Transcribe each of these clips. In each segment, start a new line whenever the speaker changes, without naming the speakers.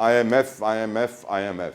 IMF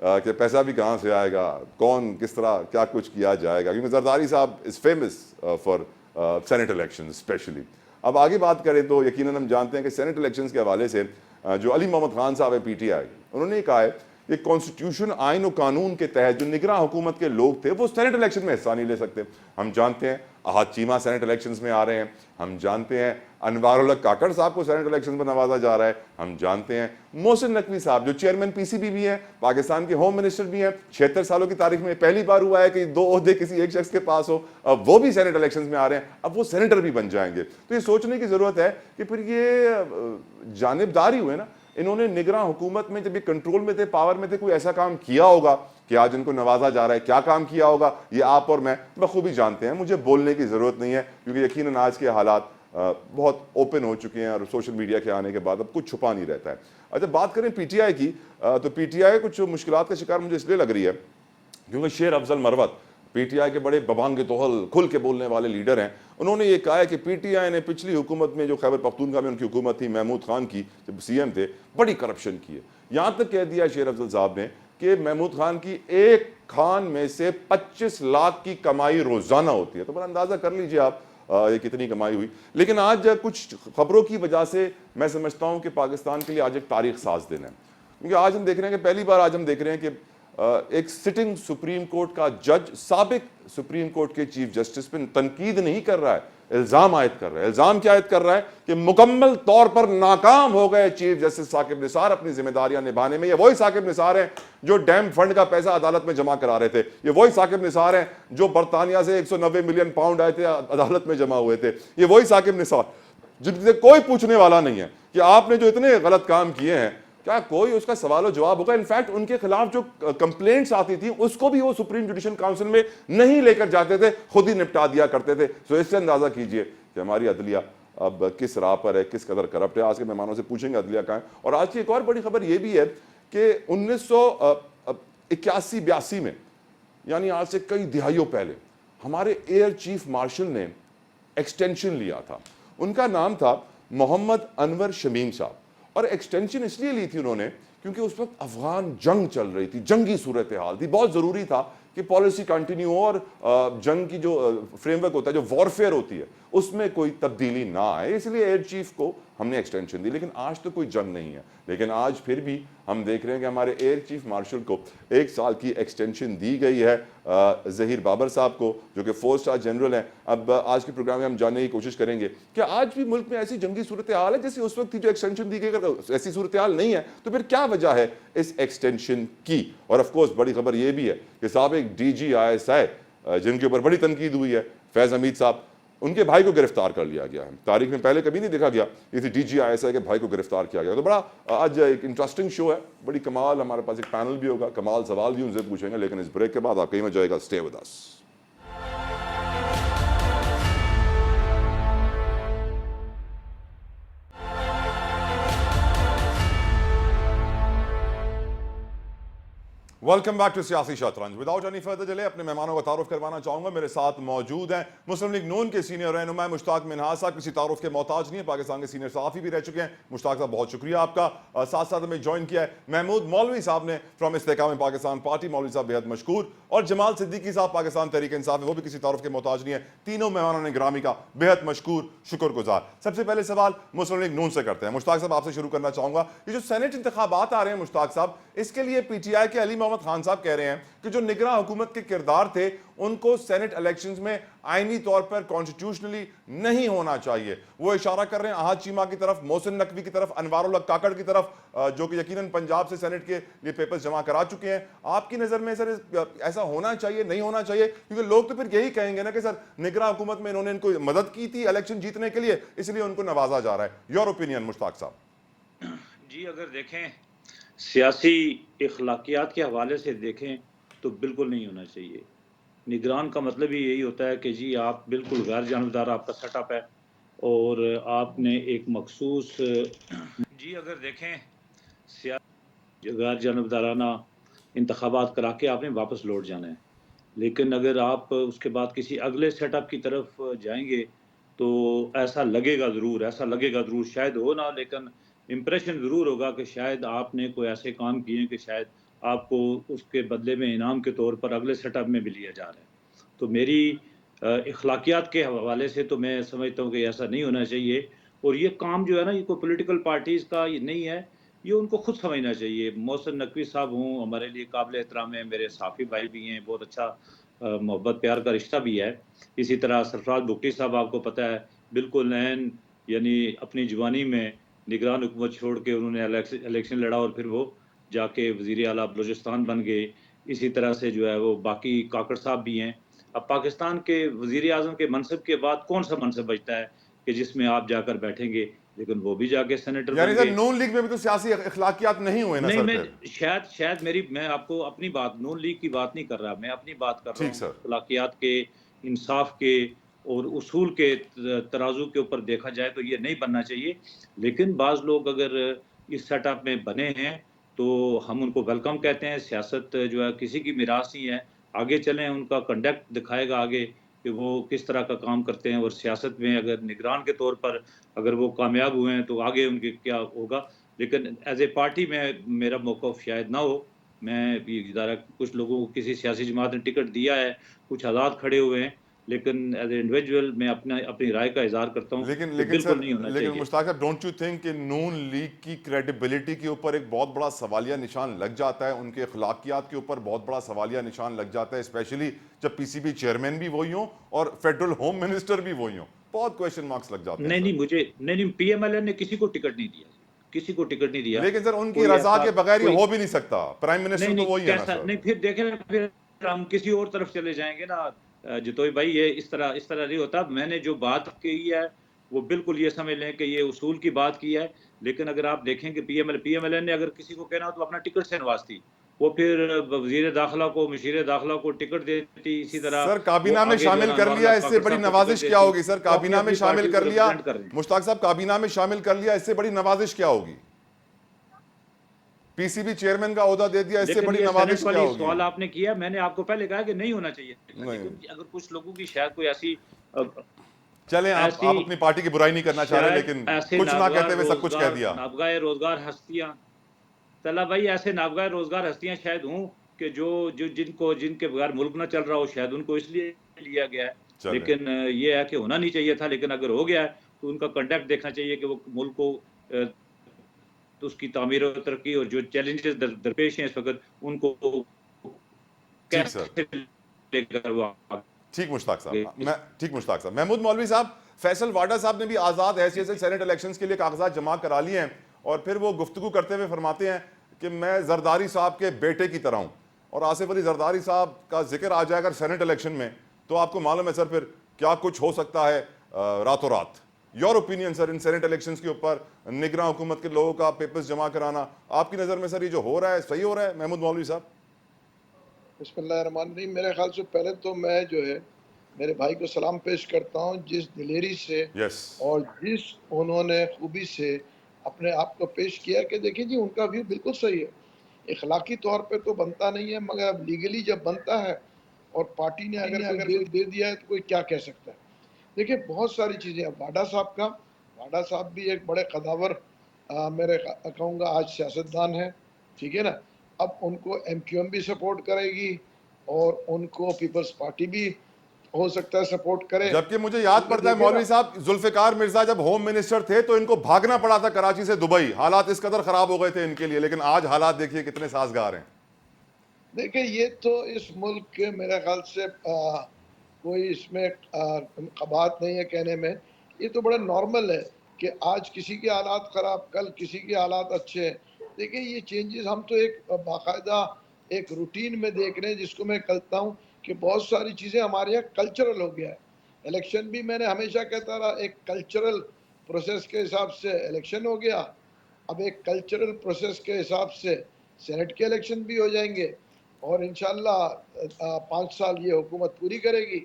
کہ پیسہ بھی کہاں سے آئے گا, کون کس طرح کیا کچھ کیا جائے گا, کیونکہ زرداری صاحب is famous for senate election specially. اب آگے بات کریں تو یقیناً ہم جانتے ہیں کہ سینٹ الیکشنز کے حوالے سے جو علی محمد خان صاحب ہے پی ٹی آئی, انہوں نے کہا ہے کہ کانسٹیٹیوشن آئین و قانون کے تحت جو نگراں حکومت کے لوگ تھے وہ سینٹ الیکشن میں حصہ نہیں لے سکتے. ہم جانتے ہیں احد چیمہ سینٹ الیکشنز میں آ رہے ہیں, ہم جانتے ہیں انوار الحق کاکڑ صاحب کو سینٹ الیکشن پر نوازا جا رہا ہے, ہم جانتے ہیں محسن نقوی صاحب جو چیئرمین پی سی بی بھی ہیں, پاکستان کے ہوم منسٹر بھی ہیں, 76 سالوں کی تاریخ میں پہلی بار ہوا ہے کہ 2 عہدے کسی ایک شخص کے پاس ہو, اب وہ بھی سینٹ الیکشنز میں آ رہے ہیں, اب وہ سینیٹر بھی بن جائیں گے. تو یہ سوچنے کی ضرورت ہے کہ پھر یہ جانبداری ہوئے نا, انہوں نے نگراں حکومت میں جب یہ کنٹرول میں تھے, پاور میں تھے, کوئی ایسا کام کیا ہوگا کہ آج ان کو نوازا جا رہا ہے. کیا کام کیا ہوگا یہ آپ اور میں بخوبی جانتے ہیں, مجھے بولنے کی ضرورت نہیں ہے, کیونکہ یقیناً آج کے حالات بہت اوپن ہو چکے ہیں اور سوشل میڈیا کے آنے کے بعد اب کچھ چھپا نہیں رہتا ہے. اچھا بات کریں پی ٹی آئی کی, تو پی ٹی آئی کچھ مشکلات کا شکار مجھے اس لیے لگ رہی ہے کیونکہ شیر افضل مروت پی ٹی آئی کے بڑے ببانگ توحل کھل کے بولنے والے لیڈر ہیں. انہوں نے یہ کہا ہے کہ پی ٹی آئی نے پچھلی حکومت میں جو خیبر پختونخوا میں ان کی حکومت تھی, محمود خان کی جب سی ایم تھے, بڑی کرپشن کی ہے. یہاں تک کہہ دیا شیر افضل صاحب نے کہ محمود خان کی ایک خان میں سے 25 لاکھ کی کمائی روزانہ ہوتی ہے. تو بڑا اندازہ کر لیجئے آپ یہ کتنی کمائی ہوئی. لیکن آج کچھ خبروں کی وجہ سے میں سمجھتا ہوں کہ پاکستان کے لیے آج ایک تاریخ ساز دن ہے, کیونکہ آج ہم دیکھ رہے ہیں کہ پہلی بار آج ہم دیکھ رہے ہیں کہ ایک سٹنگ سپریم کورٹ کا جج سابق سپریم کورٹ کے چیف جسٹس پہ تنقید نہیں کر رہا ہے, الزام عائد کر رہا ہے. الزام کیا عائد کر رہا ہے کہ مکمل طور پر ناکام ہو گئے چیف جسٹس ثاقب نثار اپنی ذمہ داریاں نبھانے میں. یہ وہی ثاقب نثار ہیں جو ڈیم فنڈ کا پیسہ عدالت میں جمع کرا رہے تھے, یہ وہی ثاقب نثار ہیں جو برطانیہ سے 190 ملین پاؤنڈ آئے تھے عدالت میں جمع ہوئے تھے, یہ وہی ثاقب نثار جن سے کوئی پوچھنے والا نہیں ہے کہ آپ نے جو اتنے غلط کام کیے ہیں کیا کوئی اس کا سوال و جواب ہوگا. انفیکٹ ان کے خلاف جو کمپلینٹس آتی تھیں اس کو بھی وہ سپریم جوڈیشل کاؤنسل میں نہیں لے کر جاتے تھے, خود ہی نپٹا دیا کرتے تھے. سو اس سے اندازہ کیجئے کہ ہماری عدلیہ اب کس راہ پر ہے, کس قدر کرپٹ ہے. آج کے مہمانوں سے پوچھیں گے عدلیہ کہاں ہے. اور آج کی ایک اور بڑی خبر یہ بھی ہے کہ 1981-82 میں, یعنی آج سے کئی دہائیوں پہلے, ہمارے ایئر چیف مارشل نے ایکسٹینشن لیا تھا. ان کا نام تھا محمد انور شمیم صاحب, اور ایکسٹینشن اس لیے لی تھی انہوں نے کیونکہ اس وقت افغان جنگ چل رہی تھی, جنگی صورتحال تھی, بہت ضروری تھا کہ پالیسی کنٹینیو ہو اور جنگ کی جو فریم ورک ہوتا ہے, جو وارفیئر ہوتی ہے, اس میں کوئی تبدیلی نہ آئے, اس لیے ایئر چیف کو ہم نے ایکسٹینشن دی. لیکن آج تو کوئی جنگ نہیں ہے, لیکن آج پھر بھی ہم دیکھ رہے ہیں کہ ہمارے ایئر چیف مارشل کو 1 سال کی ایکسٹینشن دی گئی ہے. ظہیر بابر صاحب کو جو کہ 4 اسٹار جنرل ہیں. اب آج کے پروگرام میں ہم جاننے کی کوشش کریں گے کہ آج بھی ملک میں ایسی جنگی صورتحال ہے جیسے اس وقت تھی جو ایکسٹینشن دی گئی, اگر ایسی صورتحال نہیں ہے تو پھر کیا وجہ ہے اس ایکسٹینشن کی. اور آف کورس بڑی خبر یہ بھی ہے کہ سابق ڈی جی آئی ایس آئی جن کے اوپر بڑی تنقید ہوئی ہے, فیض حمید صاحب, ان کے بھائی کو گرفتار کر لیا گیا ہے. تاریخ میں پہلے کبھی نہیں دیکھا گیا کسی ڈی جی آئی ایس آئی کے بھائی کو گرفتار کیا گیا. تو بڑا آج ایک انٹرسٹنگ شو ہے, بڑی کمال. ہمارے پاس ایک پینل بھی ہوگا, کمال سوال بھی ان سے پوچھیں گے, لیکن اس بریک کے بعد آپ کہیں مت جائے گا. Stay with us. Welcome back to سیاسی شطرنج. وداؤٹ اینی فردر ڈیلے اپنے مہمانوں کا تعارف کروانا چاہوں گا. میرے ساتھ موجود ہیں مسلم لیگ نون کے سینئر رہنما مشتاق منہاج صاحب, کسی تعارف کے محتاج نہیں ہے, پاکستان کے سینئر صحافی بھی رہ چکے ہیں. مشتاق صاحب بہت شکریہ آپ کا. ساتھ ساتھ ہمیں جوائن کیا ہے محمود مولوی صاحب نے فرام استحکام پاکستان پارٹی. مولوی صاحب بہت مشکور. اور جمال صدیقی صاحب پاکستان تحریک انصاف, وہ بھی کسی تعارف کے محتاج نہیں ہے. تینوں مہمانوں نے گرامی کا بہت مشکور, شکر گزار. سب سے پہلے سوال مسلم لیگ نون سے کرتے ہیں. مشتاق صاحب آپ سے شروع کرنا چاہوں گا. یہ جو سینٹ انتخابات آ رہے ہیں مشتاق صاحب, اس کے لیے پی ٹی آئی کے علی محمد خان صاحب کہہ رہے ہیں کہ جو نگراں حکومت کے کردار تھے ان کو سینٹ الیکشنز میں آئینی طور پر کانسٹیٹیوشنلی نہیں ہونا چاہیے. وہ اشارہ کر رہے ہیں احد چیمہ کی طرف, محسن نقوی کی طرف, انوار الحق کاکڑ کی طرف, جو کہ یقیناً پنجاب سے سینٹ کے لیے پیپرز جمع کرا چکے ہیں. آپ کی نظر میں سر ایسا ہونا چاہیے, نہیں ہونا چاہیے؟ کیونکہ لوگ تو پھر یہی کہیں گے نا کہ سر نگراں حکومت میں انہوں نے ان کو مدد کی تھی الیکشن جیتنے کے لیے, اس لیے ان کو نوازا جا رہا ہے. یور اوپینین مشتاق صاحب.
جی اگر دیکھیں سیاسی اخلاقیات کے حوالے سے دیکھیں تو بالکل نہیں ہونا چاہیے. نگران کا مطلب ہی یہی ہوتا ہے کہ جی آپ بالکل غیر جانبدار آپ کا سیٹ اپ ہے اور آپ نے ایک مخصوص جی اگر دیکھیں سیاسی غیر جانبدارانہ انتخابات کرا کے آپ نے واپس لوٹ جانا ہے. لیکن اگر آپ اس کے بعد کسی اگلے سیٹ اپ کی طرف جائیں گے تو ایسا لگے گا ضرور, شاید ہو نہ, لیکن امپریشن ضرور ہوگا کہ شاید آپ نے کوئی ایسے کام کیے ہیں کہ شاید آپ کو اس کے بدلے میں انعام کے طور پر اگلے سیٹ اپ میں بھی لیا جا رہا ہے. تو میری اخلاقیات کے حوالے سے تو میں سمجھتا ہوں کہ ایسا نہیں ہونا چاہیے. اور یہ کام جو ہے نا، یہ کوئی پولیٹیکل پارٹیز کا یہ نہیں ہے، یہ ان کو خود سمجھنا چاہیے. محسن نقوی صاحب ہوں، ہمارے لیے قابل احترام ہیں، میرے صحافی بھائی بھی ہیں، بہت اچھا محبت پیار کا رشتہ بھی ہے. اسی طرح سرفراز بگٹی صاحب آپ کو پتہ ہے بالکل عین، یعنی اپنی جوانی میں نگران حکومت چھوڑ کے انہوں نے الیکشن لڑا اور پھر وہ جا کے وزیر اعلیٰ بلوچستان بن گئے. اسی طرح سے جو ہے وہ باقی کاکڑ صاحب بھی ہیں. اب پاکستان کے وزیر اعظم کے منصب کے بعد کون سا منصب بچتا ہے کہ جس میں آپ جا کر بیٹھیں گے؟ لیکن وہ بھی جا کے سینیٹر
یعنی
بن
سر
گئے.
نون لیگ میں بھی تو سیاسی اخلاقیات نہیں ہوئے نا
نہیں،
سر
میں
پھر.
شاید میں آپ کو اپنی بات نون لیگ کی بات نہیں کر رہا، میں اپنی بات کر رہا
ٹھیک
ہوں
سر.
اخلاقیات کے، انصاف کے اور اصول کے ترازو کے اوپر دیکھا جائے تو یہ نہیں بننا چاہیے. لیکن بعض لوگ اگر اس سیٹ اپ میں بنے ہیں تو ہم ان کو ویلکم کہتے ہیں. سیاست جو ہے کسی کی میراث نہیں ہے، آگے چلیں، ان کا کنڈکٹ دکھائے گا آگے کہ وہ کس طرح کا کام کرتے ہیں. اور سیاست میں اگر نگران کے طور پر اگر وہ کامیاب ہوئے ہیں تو آگے ان کے کیا ہوگا. لیکن ایز اے پارٹی میں میرا موقف شاید نہ ہو. میں بھی ادارہ کچھ لوگوں کو کسی سیاسی جماعت نے ٹکٹ دیا ہے، کچھ آزاد کھڑے ہوئے ہیں، لیکن ایز اے انڈیویجول میں اپنی رائے کا اظہار کرتا ہوں کہ
لیکن سر،
بالکل نہیں ہونا
لیکن
چاہیے.
مشتاق صاحب، ڈونٹ یو تھنک کہ نون لیگ کی کریڈیبلٹی کے اوپر ایک بہت بڑا سوالیہ نشان لگ جاتا ہے، ان کے اخلاقیات کے اوپر بہت بڑا سوالیہ نشان لگ جاتا ہے، اسپیشلی جب پی سی بی چیئرمین بھی وہی ہوں اور فیڈرل ہوم منسٹر بھی وہی ہوں؟ بہت کویشچن مارکس لگ جاتے ہیں
نہیں
سر.
نہیں، نہیں، پی ایم ایل این نے کسی کو ٹکٹ نہیں دیا، کسی کو ٹکٹ نہیں دیا.
لیکن سر ان کی
کوئی
رضا
ایسا
کے بغیر یہ
کوئی
ہو بھی نہیں سکتا، پرائم منسٹر
نہیں
تو
نہیں
وہی ہے نا
کیسا
سر.
نہیں، پھر دیکھیں پھر ہم کسی اور طرف چلے جائیں گے نا. جتوئی بھائی، یہ اس طرح نہیں ہوتا. میں نے جو بات کی ہے وہ بالکل یہ سمجھ لیں کہ یہ اصول کی بات کی ہے. لیکن اگر آپ دیکھیں کہ پی ایم ایل این نے اگر کسی کو کہنا ہو تو اپنا ٹکٹ سے نوازتی، وہ پھر وزیر داخلہ کو، مشیر داخلہ کو ٹکٹ دیتی. اسی طرح
سر
وہ
کابینہ میں
آگے جو ہے
شامل
نا
کر
انوار
لیا،
اللہ
اس سے
کاکڑ
بڑی
صاحب کو ٹکٹ
نوازش کیا
دیتی.
ہوگی سر؟
وہ اپنی
کابینہ میں
اپنی
شامل
پارٹی
کر
کو
لیا،
ریپرزینٹ کر رہے ہیں.
مشتاق صاحب کابینہ میں شامل کر لیا، اس سے بڑی نوازش کیا ہوگی؟ پی سی بی چیئرمین کا عہدہ دے دیا، اس سے
لیکن
بڑی
یہ سینٹ
نوازش کیا
والی
ہوگی؟
سوال آپ نے کیا، میں نے آپ کو پہلے کہا کہ نہیں ہونا چاہیے تھا.
نہیں،
لیکن اگر کچھ لوگوں کی شاید کوئی ایسی
چلیں، آپ
ایسی
اپنی پارٹی کی برائی نہیں کرنا چاہ رہے،
شاید
لیکن
ایسے
کچھ نہ کہتے ہوئے سب کچھ کہہ دیا.
نابغہ روزگار ہستیاں، طلب بھائی، ایسے نابغہ روزگار ہستیاں شاید ہوں کہ جن کے بغیر ملک نہ چل رہا ہو، شاید ان کو اس لیے لیا گیا ہے.
چلیں،
لیکن یہ ہے کہ ہونا نہیں چاہیے تھا. لیکن اگر ہو گیا ہے تو ان کا کنڈکٹ دیکھنا چاہیے کہ وہ ملک کو تو اس کی تعمیر و ترقی اور جو چیلنجز درپیش ہیں اس وقت، ان کو
ٹھیک سر.
کیسے لے کر وہ
ٹھیک مشتاق
آگے.
صاحب، ٹھیک مشتاق صاحب. محمود مولوی صاحب، فیصل واڈا صاحب نے بھی آزاد حیثیت سے سینٹ الیکشنز کے لیے کاغذات جمع کرا لیے ہیں، اور پھر وہ گفتگو کرتے ہوئے فرماتے ہیں کہ میں زرداری صاحب کے بیٹے کی طرح ہوں. اور آصف علی زرداری صاحب کا ذکر آ جائے اگر سینٹ الیکشن میں تو آپ کو معلوم ہے سر پھر کیا کچھ ہو سکتا ہے راتوں رات. Your opinion sir on Senate elections کے اوپر نگراں حکومت کے لوگوں کا پیپرز جمع کرانا، آپ کی نظر میں سر یہ جو ہو رہا ہے صحیح ہو رہا ہے محمود مولوی صاحب؟
بسم اللہ الرحمن الرحیم. میرے خیال سے پہلے تو میں جو ہے میرے بھائی کو سلام پیش کرتا ہوں، جس دلیری سے
یس.
اور جس انہوں نے خوبی سے اپنے آپ کو پیش کیا کہ دیکھیں جی ان کا ویو بالکل صحیح ہے. اخلاقی طور پہ تو بنتا نہیں ہے، مگر اب لیگلی جب بنتا ہے اور پارٹی نے اگر کوئی دے دیا ہے تو کوئی کیا کہہ سکتا ہے. دیکھیں بہت ساری چیزیں ہیں. واڈا صاحب بھی ایک بڑے قداور میرے کہوں گا آج سیاستدان ہیں، ٹھیک ہے نا. اب ان کو ایم کیو ایم بھی سپورٹ کرے گی اور ان کو پیپلز پارٹی بھی ہو سکتا ہے سپورٹ کرے.
جبکہ مجھے یاد
کیونکہ
پڑتا ہے
دیکھیں نا،
مولوی صاحب، ذوالفقار مرزا جب ہوم منسٹر تھے تو ان کو بھاگنا پڑا تھا کراچی سے دبئی، حالات اس قدر خراب ہو گئے تھے ان کے لیے، لیکن آج حالات دیکھیے کتنے سازگار ہیں.
دیکھیں یہ تو اس ملک کے میرے خیال سے کوئی اس میں قباحت نہیں ہے کہنے میں. یہ تو بڑا نارمل ہے کہ آج کسی کے حالات خراب، کل کسی کے حالات اچھے ہیں. دیکھیں یہ چینجز ہم تو ایک باقاعدہ ایک روٹین میں دیکھ رہے ہیں، جس کو میں کہتا ہوں کہ بہت ساری چیزیں ہمارے یہاں کلچرل ہو گیا ہے. الیکشن بھی میں نے ہمیشہ کہتا رہا ایک کلچرل پروسیس کے حساب سے الیکشن ہو گیا. اب ایک کلچرل پروسیس کے حساب سے سینٹ کے الیکشن بھی ہو جائیں گے، اور انشاءاللہ 5 سال یہ حکومت پوری کرے گی.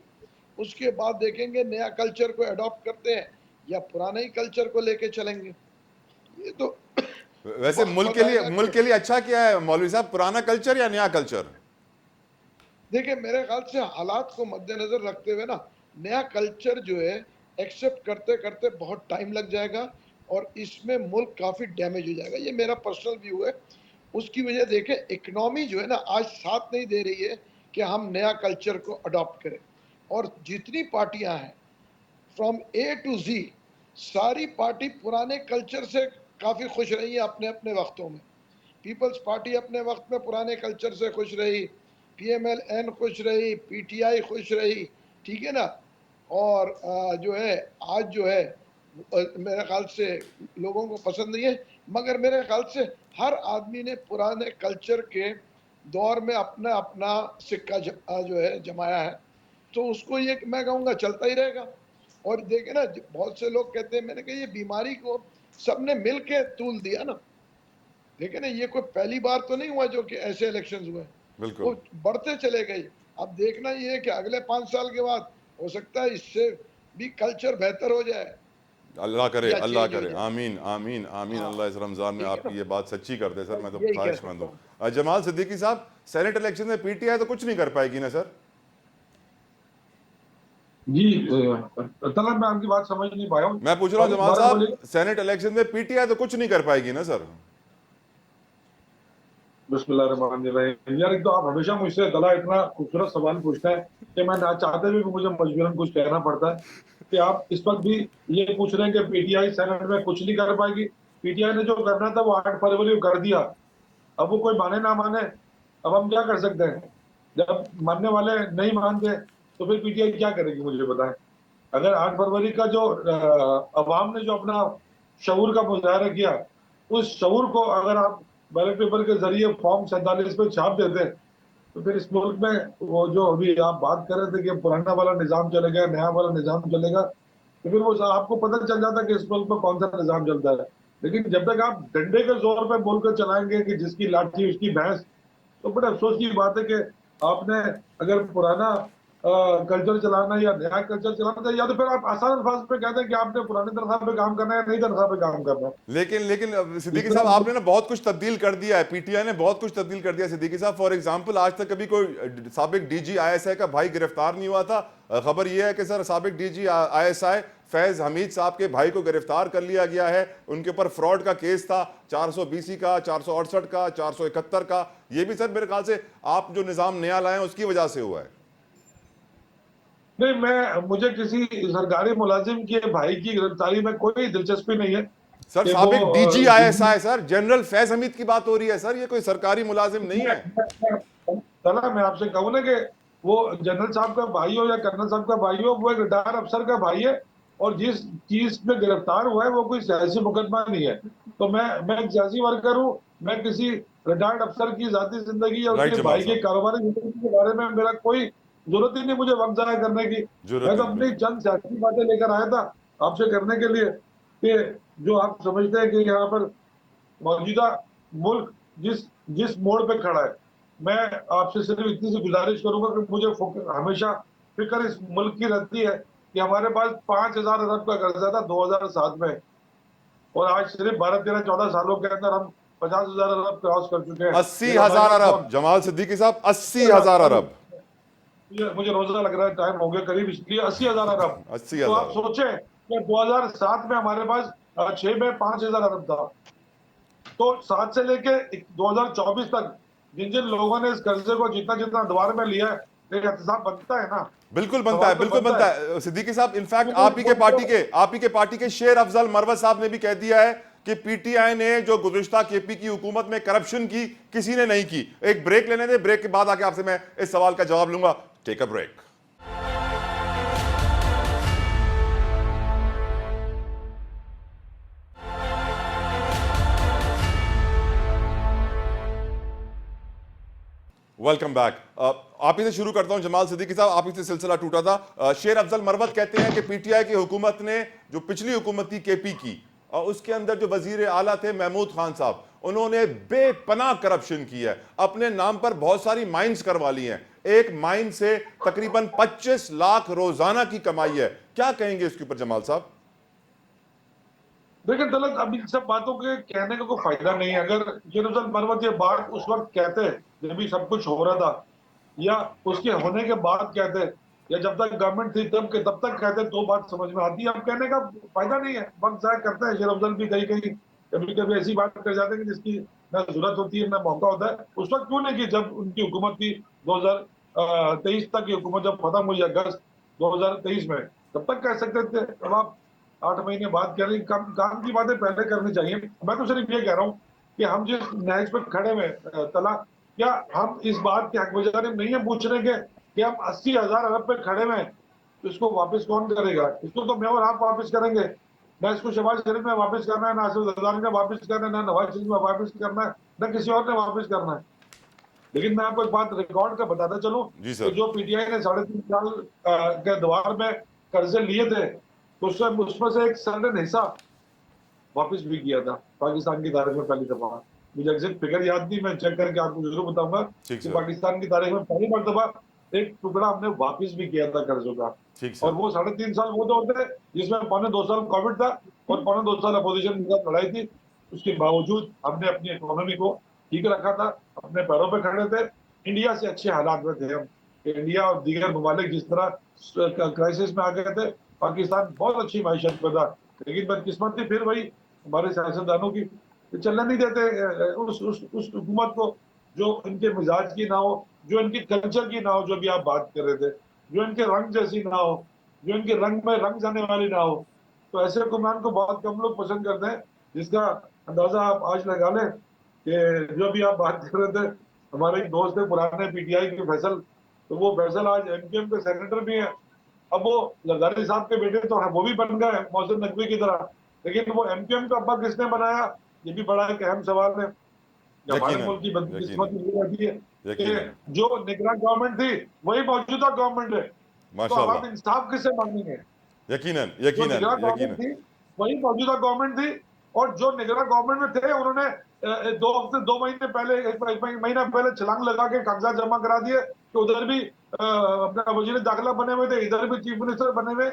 اس کے بعد دیکھیں گے نیا کلچر کو اڈاپٹ کرتے ہیں یا پرانے ہی کلچر کو لے کے چلیں گے. یہ تو
ویسے
وقت بتائے گا کہ
ملک کے لیے اچھا کیا ہے مولوی صاحب، پرانا کلچر یا نیا کلچر؟
دیکھیں میرے خیال سے حالات کو مد نظر رکھتے ہوئے نا، نیا کلچر جو ہے ایکسیپٹ کرتے کرتے بہت ٹائم لگ جائے گا. اور اس میں ملک کافی ڈیمیج ہو جائے گا. یہ میرا پرسنل ویو ہے. اس کی وجہ دیکھیں اکنامی جو ہے نا آج ساتھ نہیں دے رہی ہے کہ ہم نیا کلچر کو اڈاپٹ کریں. اور جتنی پارٹیاں ہیں فرام اے ٹو زی ساری پارٹی پرانے کلچر سے کافی خوش رہی ہیں اپنے اپنے وقتوں میں. پیپلز پارٹی اپنے وقت میں پرانے کلچر سے خوش رہی, پی ایم ایل این خوش رہی, پی ٹی آئی خوش رہی, ٹھیک ہے نا. اور جو ہے آج جو ہے میرے خیال سے لوگوں کو پسند نہیں ہے, مگر میرے خیال سے ہر آدمی نے پرانے کلچر کے دور میں اپنا اپنا سکہ جو ہے جمایا ہے, تو اس کو یہ میں کہوں گا چلتا ہی رہے گا. اور دیکھیں نا بہت سے لوگ کہتے ہیں, میں نے کہا یہ بیماری کو سب نے مل کے طول دیا نا. دیکھیں نا یہ کوئی پہلی بار تو نہیں ہوا جو کہ ایسے الیکشنز ہوئے,
بالکل
وہ بڑھتے چلے گئے. اب دیکھنا یہ ہے کہ اگلے 5 سال کے بعد ہو سکتا ہے اس سے بھی کلچر بہتر ہو جائے
اللہ کرے,
یا
اللہ
چینج ہو
کرے,
جائے.
آمین آمین آمین.
ہاں
اللہ اس رمضان میں
ٹھیک ہے
آپ
نا,
کی یہ بات سچی کر دے سر, میں تو
یہی کہہ
خواہش مند
سکتا ہوں.
ہوں. جمال صدیقی صاحب, سینٹ الیکشن میں پی ٹی آئی تو کچھ نہیں کر پائے گی نا سر؟
جی طلب میں آپ کی بات سمجھ نہیں پایا ہوں.
میں پوچھ رہا ہوں جمال
دوبارہ
صاحب,
بولیے.
سینٹ الیکشن میں پی ٹی آئی تو کچھ نہیں کر پائے گی نا سر؟
بسم اللہ الرحمن الرحیم. یار ایک تو آپ ہمیشہ مجھ سے دلا اتنا خوبصورت سوال پوچھتے ہیں کہ میں نہ چاہتے بھی مجھے مجبوراً کچھ کہنا پڑتا ہے کہ آپ اس وقت بھی یہ پوچھ رہے ہیں کہ پی ٹی آئی سینٹ میں کچھ نہیں کر پائے گی. پی ٹی آئی نے جو کرنا تھا وہ 8 فروری کو کر دیا. اب وہ کوئی مانے نہ مانے, اب ہم کیا کر سکتے ہیں؟ جب ماننے والے نہیں مانتے تو پھر پی ٹی آئی کیا کرے گی مجھے بتائیں. اگر 8 فروری کا جو عوام نے جو اپنا شعور کا مظاہرہ کیا, اس شعور کو اگر آپ بیلٹ پیپر کے ذریعے فارم 47 پہ چھاپ دیتے تو پھر اس ملک میں وہ جو ابھی آپ بات کر رہے تھے کہ پرانا والا نظام چلے گا, نیا والا نظام چلے گا, تو پھر وہ آپ کو پتہ چل جاتا کہ اس ملک میں کون سا نظام چلتا ہے. لیکن جب تک آپ ڈنڈے کے زور پہ ملک چلائیں گے کہ جس کی لاٹھی اس کی بھینس, تو بڑے افسوس کی بات ہے کہ آپ نے اگر پرانا کلچر چلانا یا نیا کلچر چلانا تھا, یا تو پھر آپ آسان الفاظ پہ کہتے ہیں کہ آپ نے پرانی تنخواہ پہ کام کرنا ہے یا نئی تنخواہ پہ کام کرنا ہے.
لیکن
اس
صدیقی صاحب,
طرح
آپ نے نا بہت کچھ تبدیل کر دیا ہے, پی ٹی آئی نے بہت کچھ تبدیل کر دیا. صدیقی صاحب فار ایگزامپل, آج تک کبھی کوئی سابق ڈی جی آئی ایس آئی کا بھائی گرفتار نہیں ہوا تھا. خبر یہ ہے کہ سر سابق ڈی جی آئی ایس آئی فیض حمید صاحب کے بھائی کو گرفتار کر لیا گیا ہے. ان کے اوپر فراڈ کا کیس تھا, 420 کا, 468 کا, 471 کا. یہ بھی سر میرے خیال سے آپ جو نظام نیا لائے ہیں اس کی وجہ سے ہوا ہے.
نہیں, مجھے کسی سرکاری ملازم کے بھائی کی گرفتاری میں کوئی دلچسپی نہیں ہے
سر
کہ
سابق D G I S I sir general Faiz Hamid کی بات ہو رہی ہے سر, یہ کوئی سرکاری ملازم نہیں ہے.
میں آپ سے کہوں نا کہ وہ جنرل صاحب کا بھائی ہو یا کرنل صاحب کا بھائی ہو, وہ ایک ریٹائر افسر کا بھائی ہے, اور جس چیز میں گرفتار ہوا ہے وہ کوئی سیاسی مقدمہ نہیں ہے. تو میں ایک سیاسی ورکر ہوں, میں کسی ریٹائرڈ افسر کی ذاتی زندگی یا اس
رائٹ
کے
جمال
بھائی کی
صاحب,
کاروباری زندگی کے بارے میں میرا کوئی ضرورت ہی نہیں مجھے وقت ضائع کرنے کی. میں
ضرورت
تو
نہیں,
اپنی
بالکل
چند سیاسی باتیں لے کر آیا تھا آپ سے کرنے کے لیے کہ جو آپ سمجھتے ہیں کہ یہاں پر موجودہ ملک جس موڑ پہ کھڑا ہے, میں آپ سے صرف اتنی سی گزارش کروں گا کہ مجھے ہمیشہ فکر اس ملک کی رہتی ہے کہ ہمارے پاس 5,000 ارب کا قرضہ تھا 2007 میں, اور آج صرف 12, 13, 14 سالوں کے اندر ہم 50,000 ارب کراس کر چکے ہیں.
80,000 ارب جمال صدیقی صاحب, 80,000 ارب.
مجھے روزہ لگ رہا ہے, ٹائم ہو گیا قریب, اس لیے 80,000 ارب. تو
80,000
آپ سوچیں کہ 2007 میں ہمارے پاس 6 میں 5,000 ارب تھا, تو 7 سے لے کے 2024 تک جن لوگوں نے اس قرضے کو جتنا دوبارہ میں لیا ہے, ایک احتساب بنتا ہے نا,
بالکل بنتا ہے,
سوال تو
بالکل بنتا ہے. صدیقی صاحب انفیکٹ آپ ہی کے پارٹی کے شیر افضل مروت صاحب نے بھی کہہ دیا ہے کہ پی ٹی آئی نے جو گزشتہ کے پی کی حکومت میں کرپشن کی کسی نے نہیں کی. ایک بریک لینے دیں, بریک کے بعد آ کے آپ سے میں اس سوال کا جواب لوں گا. ٹیک اے بریک. Welcome back. آپ ہی سے شروع کرتا ہوں جمال صدیقی صاحب, آپ ہی سے سلسلہ ٹوٹا تھا. شیر افضل مروت کہتے ہیں کہ پی ٹی آئی کی حکومت نے جو پچھلی حکومت تھی کے پی کی, اور اس کے اندر جو وزیر اعلیٰ تھے محمود خان صاحب, انہوں نے بے پناہ کرپشن کی ہے, اپنے نام پر بہت ساری مائنز کروا لی ہیں. ایک مائن سے تقریباً 25 لاکھ روزانہ کی کمائی ہے. کیا کہیں گے اس کے اوپر جمال صاحب؟
لیکن طلعت اب ان سب باتوں کے کہنے کا کوئی فائدہ نہیں ہے. اگر شیر افضل مروت یہ بات اس وقت کہتے جب بھی سب کچھ ہو رہا تھا, یا اس کے ہونے کے بعد کہتے, یا جب تک گورنمنٹ تھی تب تک کہتے تو بات سمجھ میں آتی ہے. اب کہنے کا فائدہ نہیں ہے, وقت ضائع کرتے ہیں. شیر افضل بھی کہیں کبھی کبھی ایسی بات کر جاتے ہیں کہ جس کی نہ ضرورت ہوتی ہے نہ موقع ہوتا ہے. اس وقت کیوں نہیں کی جب ان کی حکومت تھی 2023 تک کی حکومت جب ختم ہوئی اگست 2023 میں, تب تک کہہ سکتے تھے. اب آپ 8 مہینے بعد کہہ رہے ہیں. کام کی باتیں پہلے کرنی چاہیے. میں تو صرف یہ کہہ رہا ہوں کہ ہم جس نہج پہ کھڑے ہوئے تلا, کیا ہم اس بات کے حق میں جانب نہیں ہے پوچھ رہے کہ ہم 80,000 ارب پہ کھڑے ہوئے, تو اس کو واپس کون کرے گا؟ اس کو تو میں اور آپ واپس کریں گے. نہ اس کو شہباز شریف میں واپس کرنا ہے, نہ اسد زرداری نے واپس کرنا ہے, نہ نواز شریف میں واپس کرنا ہے, نہ کسی اور نے واپس کرنا ہے. لیکن میں آپ کو ایک بات ریکارڈ کا بتاتا چلوں
جی
کہ
سر.
جو پی ٹی آئی نے 3.5 سال کے دوار میں قرضے لیے تھے, تو اس میں سے ایک سرٹن حصہ واپس بھی کیا تھا پاکستان کی تاریخ میں پہلی دفعہ. مجھے ایگزیکٹ فگر یاد نہیں, میں چیک کر کے آپ کو ضرور بتاؤں گا
ٹھیک
کہ
سر.
پاکستان کی تاریخ میں پہلی مرتبہ ایک ٹکڑا ہم نے واپس بھی کیا تھا قرضوں کا.
ٹھیک
اور
سر.
وہ 3.5 سال وہ دور تھے جس میں 2.25 سال کووڈ تھا اور 2.25 سال اپوزیشن کے ساتھ لڑائی تھی. اس کے باوجود ہم نے اپنی اکانومی کو ٹھیک رکھا تھا, اپنے پیروں پہ کھڑے تھے. انڈیا سے اچھے حالات میں تھے ہم. انڈیا اور دیگر ممالک جس طرح کرائسس میں آ گئے تھے, پاکستان بہت اچھی معیشت میں تھا. لیکن بدقسمتی پھر وہی ہمارے سیاستدانوں کی, چلنے نہیں دیتے اس حکومت کو جو ان کے مزاج کی نہ ہو, جو ان کی کلچر کی نہ ہو, جو بھی آپ بات کر رہے تھے, جو ان کے رنگ جیسی نہ ہو, جو ان کے رنگ میں رنگ جانے والی نہ ہو. تو ایسے حکمران کو بہت کم لوگ پسند کرتے ہیں, جس کا اندازہ آپ آج لگا لیں کہ جو بھی آپ بات کر رہے تھے, ہمارے ایک دوست ہے پرانے پی ٹی آئی کے فیصل, تو وہ فیصل آج ایم کیو ایم کے سینیٹر بھی ہیں. اب وہ زرداری صاحب کے بیٹے تو وہ بھی بن گئے محسن نقوی کی طرح, لیکن وہ ایم کیو ایم کا ابا کس نے بنایا, یہ بھی بڑا ایک اہم سوال ہے. ہمارے
یقیناً.
ملک کی
یقیناً.
بدقسمتی یہ رہتی ہے کہ
یقیناً.
جو نگراں گورنمنٹ تھی وہی موجودہ گورنمنٹ ہے. تو
ماشاء
اب
اللہ.
آپ انصاف کس سے مانگیں گے؟
یقیناً.
جو
یقیناً.
نگراں
یقیناً.
گورنمنٹ تھی وہی موجودہ گورنمنٹ تھی, اور جو نگراں گورنمنٹ میں تھے انہوں نے 2 مہینے پہلے, 1 مہینہ پہلے چھلانگ لگا کے کاغذات جمع کرا دیے کہ ادھر بھی اپنا وزیر داخلہ بنے ہوئے تھے, ادھر بھی چیف منسٹر بنے ہوئے.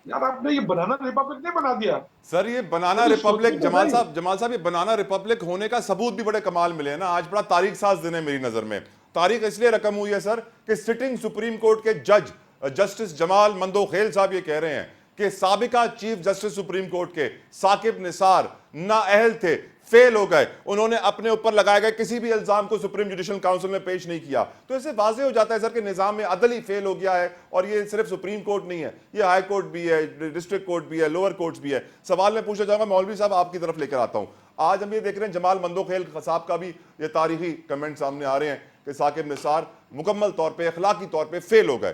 یار آپ نے یہ بنانا ریپبلک نہیں بنا دیا.
سر یہ بنانا
کبھی
ریپبلک,
سوچیں تو صحیح.
جمال صاحب, یہ بنانا ریپبلک ہونے کا ثبوت بھی بڑے کمال ملے ہیں نا. آج بڑا تاریخ ساز دن ہے میری نظر میں. تاریخ اس لیے رقم ہوئی ہے سر کہ سٹنگ سپریم کورٹ کے جج جسٹس جمال مندوخیل صاحب یہ کہہ رہے ہیں کہ سابقہ چیف جسٹس سپریم کورٹ کے ثاقب نثار نااہل تھے, فیل ہو گئے, انہوں نے اپنے اوپر لگائے گئے کسی بھی الزام کو سپریم جوڈیشل کاؤنسل میں پیش نہیں کیا. تو اسے واضح ہو جاتا ہے سر کہ نظام میں عدل ہی فیل ہو گیا ہے. اور یہ صرف سپریم کورٹ نہیں ہے, یہ ہائی کورٹ بھی ہے, ڈسٹرکٹ کورٹ بھی ہے, لوور کورٹس بھی ہے. سوال میں پوچھنا چاہوں گا مولوی صاحب, آپ کی طرف لے کر آتا ہوں. آج ہم یہ دیکھ رہے ہیں جمال مندوخیل صاحب کا بھی یہ تاریخی کمنٹ سامنے آ رہے ہیں کہ ثاقب نثار مکمل طور پہ اخلاقی طور پہ فیل ہو گئے.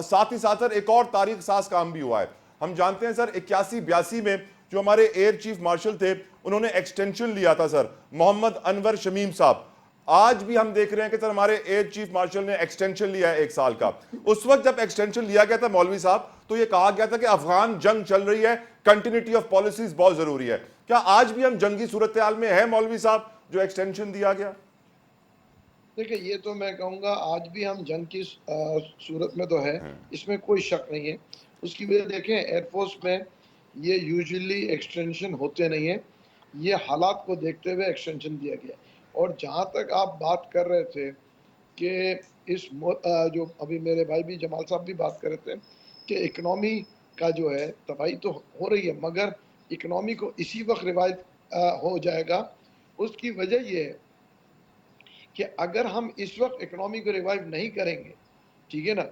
ساتھ ہی ساتھ سر ایک اور تاریخ ساز کام بھی ہوا ہے. ہم جانتے ہیں سر 81-82 میں جو ہمارے ایئر چیف مارشل تھے انہوں نے ایکسٹینشن لیا تھا سر, محمد انور شمیم صاحب. آج بھی ہم دیکھ رہے ہیں کہ سر ہمارے ایئر چیف مارشل نے ایکسٹینشن لیا ہے 1 سال کا. اس وقت جب ایکسٹینشن لیا گیا تھا مولوی صاحب تو یہ کہا گیا تھا کہ افغان جنگ چل رہی ہے, کنٹینیوٹی آف پالیسیز بہت ضروری ہے. کیا آج بھی ہم جنگی صورتحال میں ہے مولوی صاحب جو ایکسٹینشن دیا گیا؟
دیکھیں یہ تو میں کہوں گا آج بھی ہم جنگ کی صورت میں تو ہے, اس میں کوئی شک نہیں ہے. اس کی وجہ دیکھیں ایئر فورس میں یہ یوزلی ایکسٹینشن ہوتے نہیں ہیں, یہ حالات کو دیکھتے ہوئے ایکسٹینشن دیا گیا. اور جہاں تک آپ بات کر رہے تھے کہ اس جو ابھی میرے بھائی بھی جمال صاحب بھی بات کر رہے تھے کہ اکنامی کا جو ہے تباہی تو ہو رہی ہے, مگر اکنامی کو اسی وقت روایت ہو جائے گا. اس کی وجہ یہ ہے کہ اگر ہم اس وقت اکنامی کو ریوائیو نہیں کریں گے, ٹھیک ہے نا,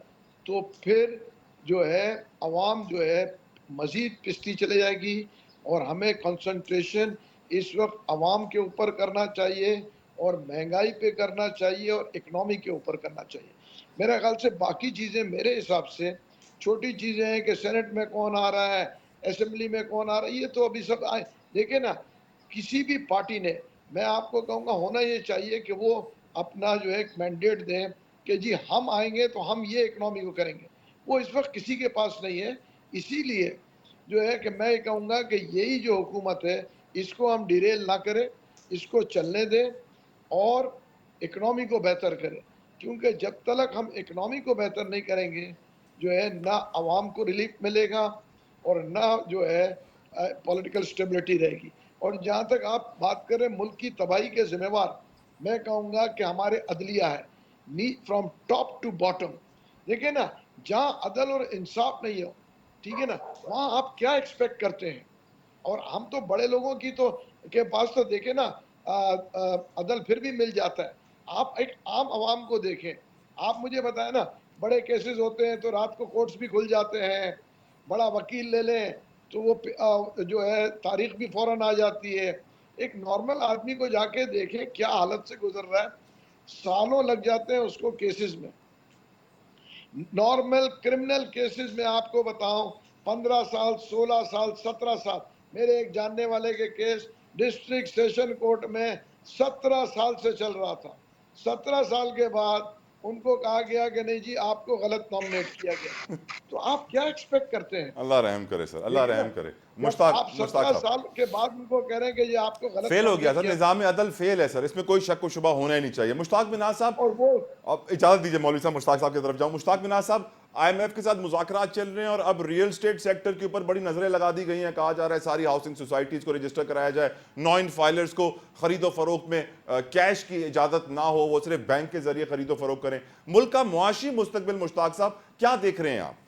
تو پھر جو ہے عوام جو ہے مزید پستی چلے جائے گی. اور ہمیں کنسنٹریشن اس وقت عوام کے اوپر کرنا چاہیے, اور مہنگائی پہ کرنا چاہیے, اور اکنامی کے اوپر کرنا چاہیے. میرے خیال سے باقی چیزیں میرے حساب سے چھوٹی چیزیں ہیں کہ سینٹ میں کون آ رہا ہے, اسمبلی میں کون آ رہا ہے, یہ تو ابھی سب آئے. دیکھیں نا, کسی بھی پارٹی نے, میں آپ کو کہوں گا ہونا یہ چاہیے کہ وہ اپنا جو ہے ایک مینڈیٹ دیں کہ جی ہم آئیں گے تو ہم یہ اکنامی کو کریں گے. وہ اس وقت کسی کے پاس نہیں ہے. اسی لیے جو ہے کہ میں یہ کہوں گا کہ یہی جو حکومت ہے اس کو ہم ڈیریل نہ کریں, اس کو چلنے دیں اور اکنامی کو بہتر کریں. کیونکہ جب تک ہم اکنامی کو بہتر نہیں کریں گے جو ہے نہ عوام کو ریلیف ملے گا اور نہ جو ہے پولیٹیکل سٹیبلٹی رہے گی. اور جہاں تک آپ بات کریں ملک کی تباہی کے ذمہ وار, میں کہوں گا کہ ہمارے عدلیہ ہے, فرام ٹاپ ٹو باٹم. دیکھیں نا, جہاں عدل اور انصاف نہیں ہو, ٹھیک ہے نا, وہاں آپ کیا ایکسپیکٹ کرتے ہیں؟ اور ہم تو بڑے لوگوں کی تو کے پاس تو دیکھیں نا عدل پھر بھی مل جاتا ہے. آپ ایک عام عوام کو دیکھیں, آپ مجھے بتائیں نا, بڑے کیسز ہوتے ہیں تو رات کو کورٹس بھی کھل جاتے ہیں, بڑا وکیل لے لیں تو وہ جو ہے تاریخ بھی فوراً آ جاتی ہے. ایک نارمل آدمی کو جا کے دیکھیں کیا حالت سے گزر رہا ہے, سالوں لگ جاتے ہیں اس کو کیسز میں. نارمل کرمنل کیسز میں آپ کو بتاؤں 15 سال 16 سال 17 سال. میرے ایک جاننے والے کے کیس ڈسٹرکٹ سیشن کورٹ میں 17 سال سے چل رہا تھا. 17 سال کے بعد ان کو کہا گیا کہ نہیں جی آپ کو غلط نامنیٹ کیا گیا. تو آپ کیا ایکسپیکٹ کرتے ہیں؟
اللہ رحم کرے سر, اللہ
ٹھیک ہے نا,
رحم کرے.
جب
مشتاق
آپ
مشتاق
17
صاحب,
سال کے بعد ان کو کہہ رہے ہیں کہ یہ آپ کو غلط
فیل ہو گیا
نامنیٹ
سر,
کیا.
نظام عدل فیل ہے سر, اس میں کوئی شک و شبہ ہونا ہی نہیں چاہیے. مشتاق بن ناز صاحب,
اور وہ
اب اجازت دیجیے مولوی صاحب مشتاق صاحب کی طرف جاؤں. مشتاق بن ناز صاحب, آئی ایم ایف کے ساتھ مذاکرات چل رہے ہیں اور اب ریئل اسٹیٹ سیکٹر کے اوپر بڑی نظریں لگا دی گئی ہیں. کہا جا رہا ہے ساری ہاؤسنگ سوسائٹیز کو رجسٹر کرایا جائے, نان فائلرز کو خرید و فروخت میں کیش کی اجازت نہ ہو, وہ صرف بینک کے ذریعے خرید و فروخت کریں. ملک کا معاشی مستقبل مشتاق صاحب کیا دیکھ رہے ہیں آپ؟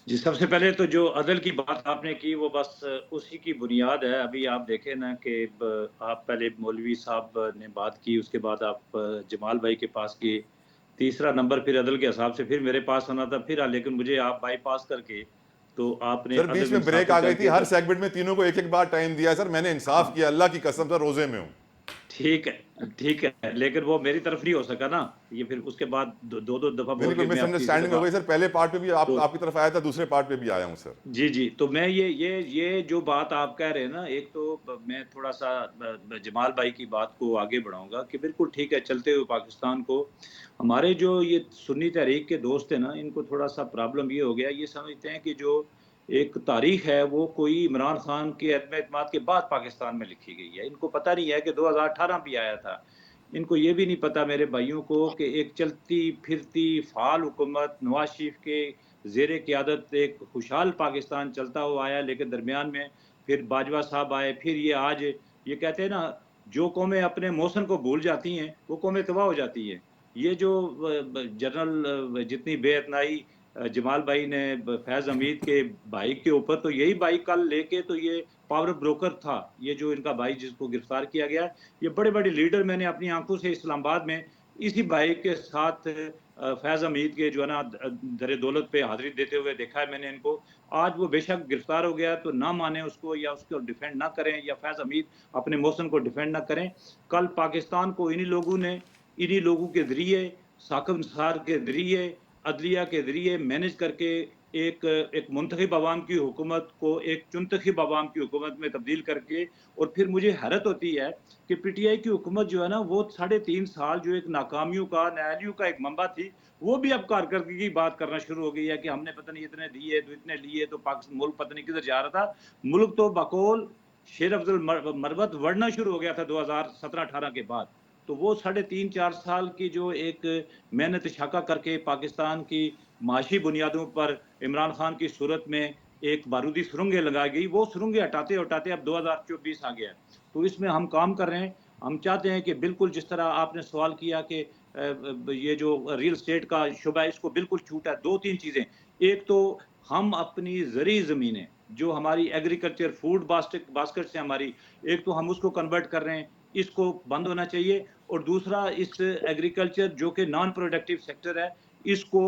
جی, سب سے پہلے تو جو عدل کی بات آپ نے کی وہ بس اسی کی بنیاد ہے. ابھی آپ دیکھیں نا کہ آپ پہلے مولوی صاحب نے بات کی, اس کے بعد آپ جمال بھائی کے پاس کی, تیسرا نمبر پھر عدل کے حساب سے پھر میرے پاس آنا تھا, پھر لیکن مجھے آپ بائی پاس کر کے تو آپ نے
سر بیچ
عدل
میں بریک
انصافی
آ
کر
گئی تھی,
کے
ہر
تو
سیگمنٹ میں تینوں کو ایک ایک بار ٹائم دیا ہے سر. میں نے انصاف
ہاں
کیا, اللہ کی قسم سر, روزے میں ہوں.
ٹھیک ہے ٹھیک ہے, لیکن وہ میری طرف نہیں ہو سکا نا, یہ پھر اس کے بعد دو دفعہ
نہیں
بول
کوئی
کے میں
مس
اب تیسری
انڈرسٹینڈنگ ہو
دفعہ
گئی سر, پہلے پارٹ پہ بھی
تو
آپ کی طرف آیا تھا, دوسرے پارٹ پہ بھی آیا ہوں سر.
جی تو میں یہ جو بات آپ کہہ رہے ہیں نا, ایک تو میں تھوڑا سا جمال بھائی کی بات کو آگے بڑھاؤں گا کہ بالکل ٹھیک ہے, چلتے ہوئے پاکستان کو ہمارے جو یہ سنی تحریک کے دوست ہیں نا, ان کو تھوڑا سا پرابلم یہ ہو گیا, یہ سمجھتے ہیں کہ جو ایک تاریخ ہے وہ کوئی عمران خان کے عدم اعتماد کے بعد پاکستان میں لکھی گئی ہے. ان کو پتہ نہیں ہے کہ 2018 بھی آیا تھا. ان کو یہ بھی نہیں پتا میرے بھائیوں کو کہ ایک چلتی پھرتی فعال حکومت نواز شریف کے زیر قیادت ایک خوشحال پاکستان چلتا ہوا آیا, لیکن درمیان میں پھر باجوہ صاحب آئے, پھر یہ آج یہ کہتے ہیں نا جو قومیں اپنے موسم کو بھول جاتی ہیں وہ قومیں تباہ ہو جاتی ہیں. یہ جو جنرل جتنی بے اتنائی جمال بھائی نے فیض حمید کے بھائی کے اوپر, تو یہی بھائی کل لے کے تو یہ پاور بروکر تھا, یہ جو ان کا بھائی جس کو گرفتار کیا گیا, یہ بڑے بڑے لیڈر میں نے اپنی آنکھوں سے اسلام آباد میں اسی بھائی کے ساتھ فیض حمید کے جو ہے نا در دولت پہ حاضری دیتے ہوئے دیکھا ہے میں نے ان کو. آج وہ بے شک گرفتار ہو گیا تو نہ مانے اس کو یا اس کو ڈیفینڈ نہ کریں, یا فیض حمید اپنے موسم کو ڈیفینڈ نہ کریں. کل پاکستان کو انہی لوگوں نے, انہی لوگوں کے ذریعے, ثاقب نثار کے ذریعے, عدلیہ کے ذریعے مینج کر کے ایک منتخب عوام کی حکومت کو ایک چنتخب عوام کی حکومت میں تبدیل کر کے. اور پھر مجھے حیرت ہوتی ہے کہ پی ٹی آئی کی حکومت جو ہے نا وہ 3.5 سال جو ایک ناکامیوں کا نااہلیوں کا ایک منبع تھی, وہ بھی اب کارکردگی کی بات کرنا شروع ہو گئی ہے کہ ہم نے پتہ نہیں اتنے دیے تو اتنے لیے تو پاکستان ملک پتہ نہیں کدھر جا رہا تھا. ملک تو بقول شیر افضل مربت بڑھنا شروع ہو گیا تھا 2017-18 کے بعد. تو وہ 3.5-4 سال کی جو ایک محنت شاکہ کر کے پاکستان کی معاشی بنیادوں پر عمران خان کی صورت میں ایک بارودی سرنگیں لگائی گئی, وہ سرنگیں ہٹاتے ہٹاتے اب 2024 آ گیا. تو اس میں ہم کام کر رہے ہیں. ہم چاہتے ہیں کہ بالکل جس طرح آپ نے سوال کیا کہ یہ جو ریل اسٹیٹ کا شعبہ ہے اس کو بالکل چھوٹ ہے, 2-3 چیزیں. ایک تو ہم اپنی زرعی زمینیں جو ہماری ایگریکلچر فوڈ باسکٹ سے ہماری, ایک تو ہم اس کو کنورٹ کر رہے ہیں, اس کو بند ہونا چاہیے. اور دوسرا اس ایگریکلچر جو کہ نان پروڈکٹیو سیکٹر ہے اس کو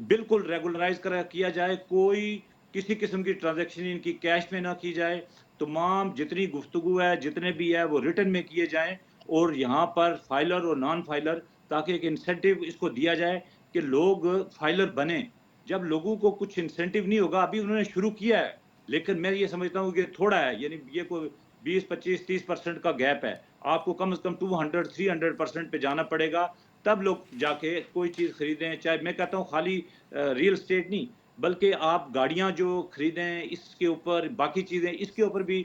بالکل ریگولرائز کیا جائے, کوئی کسی قسم کی ٹرانزیکشن ان کی کیش میں نہ کی جائے. تمام جتنی گفتگو ہے جتنے بھی ہے وہ ریٹن میں کیے جائیں, اور یہاں پر فائلر اور نان فائلر تاکہ ایک انسینٹیو اس کو دیا جائے کہ لوگ فائلر بنیں. جب لوگوں کو کچھ انسینٹیو نہیں ہوگا, ابھی انہوں نے شروع کیا ہے لیکن میں یہ سمجھتا ہوں کہ تھوڑا ہے, یعنی یہ کوئی 20-25-30% کا گیپ ہے. آپ کو کم از کم 200-300% پہ جانا پڑے گا, تب لوگ جا کے کوئی چیز خریدیں. چاہے میں کہتا ہوں خالی ریل اسٹیٹ نہیں, بلکہ آپ گاڑیاں جو خریدیں اس کے اوپر, باقی چیزیں اس کے اوپر بھی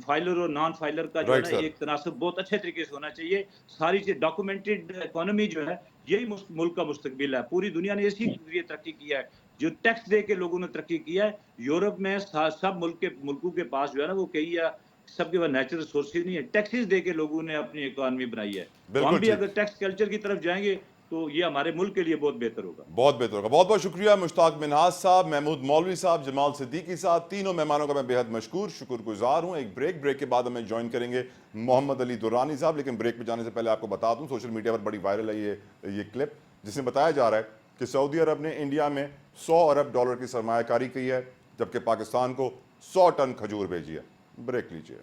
فائلر اور نان فائلر کا جو ہے
رائٹ
نا
سر.
ایک تناسب بہت اچھے طریقے سے ہونا چاہیے. ساری چیز ڈاکومنٹڈ اکانومی جو ہے یہی ملک کا مستقبل ہے. پوری دنیا نے اسی لیے ترقی کیا ہے, جو ٹیکس دے کے لوگوں نے ترقی کیا ہے. یورپ میں سب ملکوں کے پاس جو ہے نا وہ کئی سب کے پاس نیچرل ریسورسز نہیں ہے, ٹیکسز دے کے لوگوں نے اپنی اکانومی بنائی ہے. تو ہم
بالکل
بھی
ٹھیک.
اگر ٹیکس کلچر کی طرف جائیں گے تو یہ ہمارے ملک کے لیے بہت بہتر ہوگا.
بہت بہتر ہوگا. بہت بہت شکریہ مشتاق منہاز صاحب, محمود مولوی صاحب, جمال صدیقی صاحب, تینوں مہمانوں کا میں بے حد مشکور شکر گزار ہوں. ایک بریک کے بعد ہمیں جوائن کریں گے محمد علی درانی صاحب. لیکن بریک پہ جانے سے پہلے آپ کو بتا دوں, سوشل میڈیا پر بڑی وائرل ہے یہ کلپ, جس میں بتایا جا رہا ہے کہ سعودی عرب نے انڈیا میں $100 ارب کی سرمایہ کاری کی ہے, جبکہ پاکستان کو 100 ٹن کھجور بھیجی ہے. بریک لیجیے.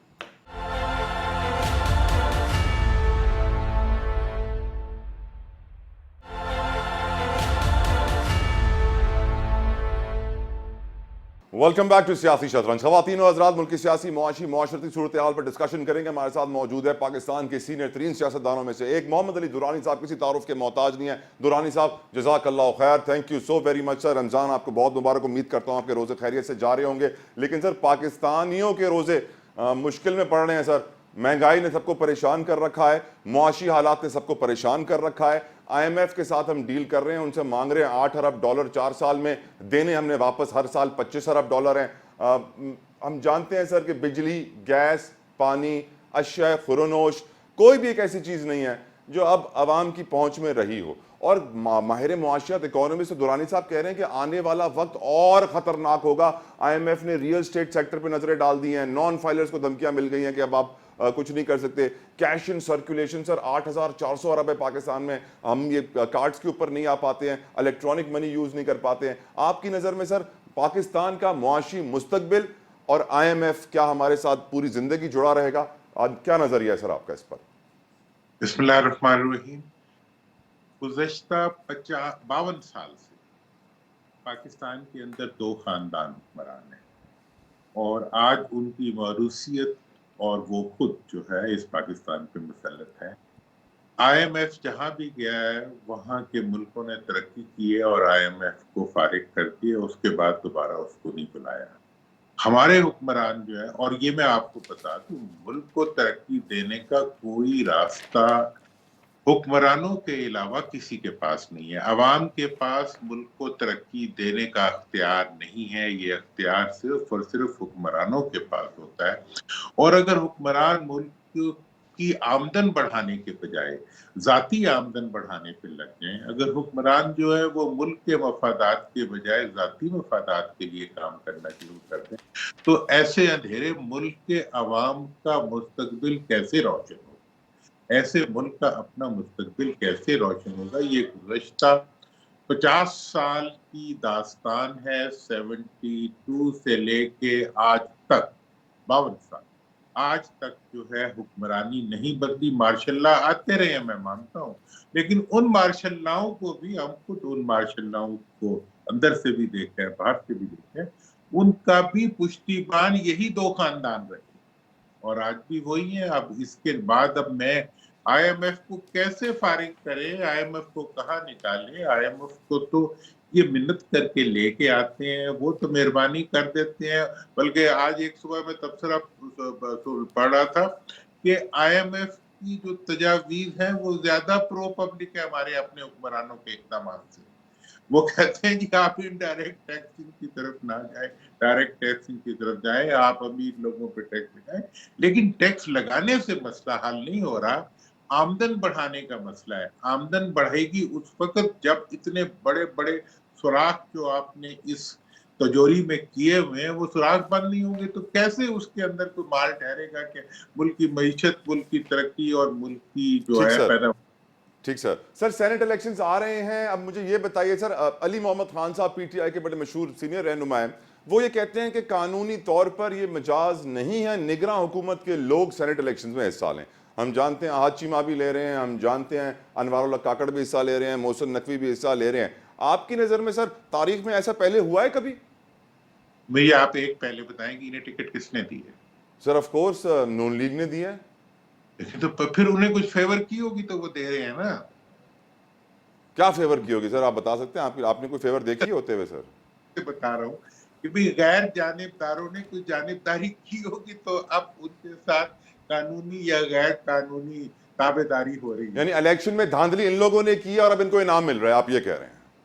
ویلکم بیک ٹو سیاسی شطرنج. خواتین و حضرات, ملک کی سیاسی, معاشی, معاشرتی صورتحال پر ڈسکشن کریں گے. ہمارے ساتھ موجود ہے پاکستان کے سینئر ترین سیاستدانوں میں سے ایک محمد علی درانی صاحب. کسی تعارف کے محتاج نہیں ہے. درانی صاحب, جزاک اللہ خیر, thank you so very much sir. Ramzan آپ کو بہت مبارک. امید کرتا ہوں آپ کے روزے خیریت سے جا رہے ہوں گے. لیکن سر, پاکستانیوں کے روزے مشکل میں پڑ رہے ہیں سر. مہنگائی نے سب کو پریشان کر رکھا ہے, معاشی حالات نے سب کو پریشان کر رکھا ہے. آئی ایم ایف کے ساتھ ہم ڈیل کر رہے ہیں, ان سے مانگ رہے ہیں $8 ارب 4 سال میں, دینے ہم نے واپس ہر سال $25 ارب ہیں. ہم جانتے ہیں سر کہ بجلی, گیس, پانی, اشیاء خورنوش, کوئی بھی ایک ایسی چیز نہیں ہے جو اب عوام کی پہنچ میں رہی ہو. اور ماہر معاشیات اکانومسٹ درانی صاحب کہہ رہے ہیں کہ آنے والا وقت اور خطرناک ہوگا. آئی ایم ایف نے ریئل اسٹیٹ سیکٹر پہ نظریں ڈال دی ہیں, نان فائلرز کو دھمکیاں مل گئی ہیں کہ اب آپ کچھ نہیں کر سکتے. کیش ان سرکولیشن سر 8,400 ارب ہے پاکستان میں, ہم یہ کارڈز کے اوپر نہیں آ پاتے ہیں, الیکٹرانک منی یوز نہیں کر پاتے ہیں. آپ کی نظر میں سر پاکستان کا معاشی مستقبل اور آئی ایم ایف کیا ہمارے ساتھ پوری زندگی جڑا رہے گا؟ کیا نظریہ ہے سر آپ کا اس پر؟
بسم اللہ الرحمن الرحیم. گزشتہ 52 سال سے پاکستان کے اندر 2 خاندان حکمران ہیں, اور آج ان کی موروثیت اور وہ خود جو ہے اس پاکستان پہ مسلط ہے. آئی ایم ایف جہاں بھی گیا ہے وہاں کے ملکوں نے ترقی کی ہے, اور آئی ایم ایف کو فارغ کر دیا, اس کے بعد دوبارہ اس کو نہیں بلایا. ہمارے حکمران جو ہے, اور یہ میں آپ کو بتا دوں, ملک کو ترقی دینے کا کوئی راستہ حکمرانوں کے علاوہ کسی کے پاس نہیں ہے. عوام کے پاس ملک کو ترقی دینے کا اختیار نہیں ہے. یہ اختیار صرف اور صرف حکمرانوں کے پاس ہوتا ہے. اور اگر حکمران ملک کی آمدن بڑھانے کے بجائے ذاتی آمدن بڑھانے پہ لگ جائیں, اگر حکمران جو ہے وہ ملک کے مفادات کے بجائے ذاتی مفادات کے لیے کام کرنا شروع کر دیں, تو ایسے اندھیرے ملک کے عوام کا مستقبل کیسے روشن ہوگا؟ ایسے ملک کا اپنا مستقبل کیسے روشن ہوگا؟ یہ گزشتہ 50 سال کی داستان ہے. 72 سے لے کے آج تک 52 سال, آج تک جو ہے حکمرانی نہیں بدلی. مارشل لا آتے رہے ہیں, میں مانتا ہوں, لیکن ان مارشل لاؤں کو بھی ہم خود ان مارشل لاؤں کو اندر سے بھی دیکھیں, باہر سے بھی دیکھیں, ان کا بھی پشتیبان یہی 2 خاندان رہے, اور آج بھی وہی ہیں. اب اس کے بعد اب میں آئی ایم ایف کو کیسے فارغ کرے, آئی ایم ایف کو کہاں نکالے؟ آئی ایم ایف کو تو یہ منت کر کے لے کے آتے ہیں, وہ تو مہربانی کر دیتے ہیں. بلکہ آج ایک صبح میں تبصرہ پڑھ رہا تھا کہ آئی ایم ایف کی جو تجاویز ہیں وہ زیادہ پرو پبلک ہے ہمارے اپنے حکمرانوں کے اقدامات سے. وہ کہتے ہیں کہ آپ انڈائریکٹ ٹیکسنگ کی طرف نہ جائیں, ڈائریکٹ ٹیکسنگ کی طرف جائیں, آپ امیر لوگوں پہ ٹیکس لگائیں. لیکن ٹیکس لگانے سے مسئلہ حل نہیں ہو رہا, آمدن بڑھانے کا مسئلہ ہے. آمدن بڑھے گی اس وقت جب اتنے بڑے بڑے سوراخ جو آپ نے اس تجوری میں کیے ہوئے ہیں وہ سوراخ بند نہیں ہوں گے, تو کیسے اس کے اندر کوئی مال ٹھہرے گا کہ ملک کی معیشت, ملک کی ترقی اور ملک کی جو ہے پیدا.
ٹھیک سر. سر سینٹ الیکشنز آ رہے ہیں, اب مجھے یہ بتائیے سر, علی محمد خان صاحب پی ٹی آئی کے بڑے مشہور سینئر رہنما ہیں, وہ یہ کہتے ہیں کہ قانونی طور پر یہ مجاز نہیں ہے نگراں حکومت کے لوگ سینٹ الیکشنز میں حصہ لیں. ہم جانتے ہیں احد چیمہ بھی لے رہے ہیں, ہم جانتے ہیں انوار اللہ کاکڑ بھی حصہ لے رہے ہیں, محسن نقوی بھی حصہ لے رہے ہیں. آپ کی نظر میں سر تاریخ میں ایسا پہلے ہوا ہے کبھی؟
مجھے آپ ایک پہلے بتائیں کہ انہیں ٹکٹ کس نے دی ہے؟
سر آف کورس نون لیگ نے دی ہے.
لیکن تو پھر انہیں کچھ فیور کی ہوگی تو وہ دے رہے ہیں نا.
کیا فیور کی ہوگی سر, آپ بتا سکتے ہیں؟ آپ نے کوئی فیور دیکھی ہوتے ہوئے؟ سر
بتا رہا ہوں کہ بھی غیر جانبداروں نے کوئی جانبداری کی ہوگی تو اب ان کے ساتھ قانونی یا غیر قانونی تابعداری ہو رہی ہے.
یعنی الیکشن میں دھاندلی ان لوگوں نے کی اور اب ان کو انعام مل رہا ہے, آپ یہ کہہ رہے ہیں؟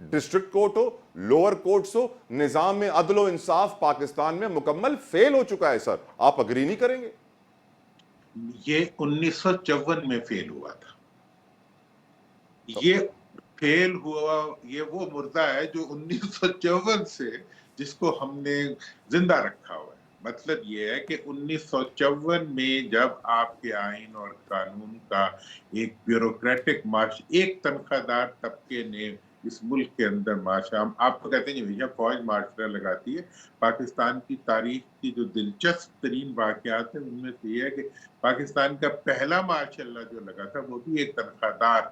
ڈسٹرکٹ کورٹ ہو, لوور کورٹس ہو, نظام عدل و انصاف پاکستان میں مکمل فیل ہو چکا ہے سر. آپ اگری نہیں کریں گے؟
یہ 1954 میں فیل ہوا تھا. یہ فیل ہوا, یہ وہ مردہ ہے جو 1954 سے جس کو ہم نے زندہ رکھا ہوا ہے. مطلب یہ ہے کہ 1954 میں جب آپ کے آئین اور قانون کا ایک بیوروکریٹک معاش, ایک تنخواہ دار طبقے نے اس ملک کے اندر معاشرہ, آپ تو کہتے ہیں ہمیشہ فوج معاشرہ لگاتی ہے. پاکستان کی تاریخ کی جو دلچسپ ترین واقعات ہیں ان میں سے یہ ہے کہ پاکستان کا پہلا ماشاء اللہ جو لگا تھا وہ بھی ایک تنخواہ دار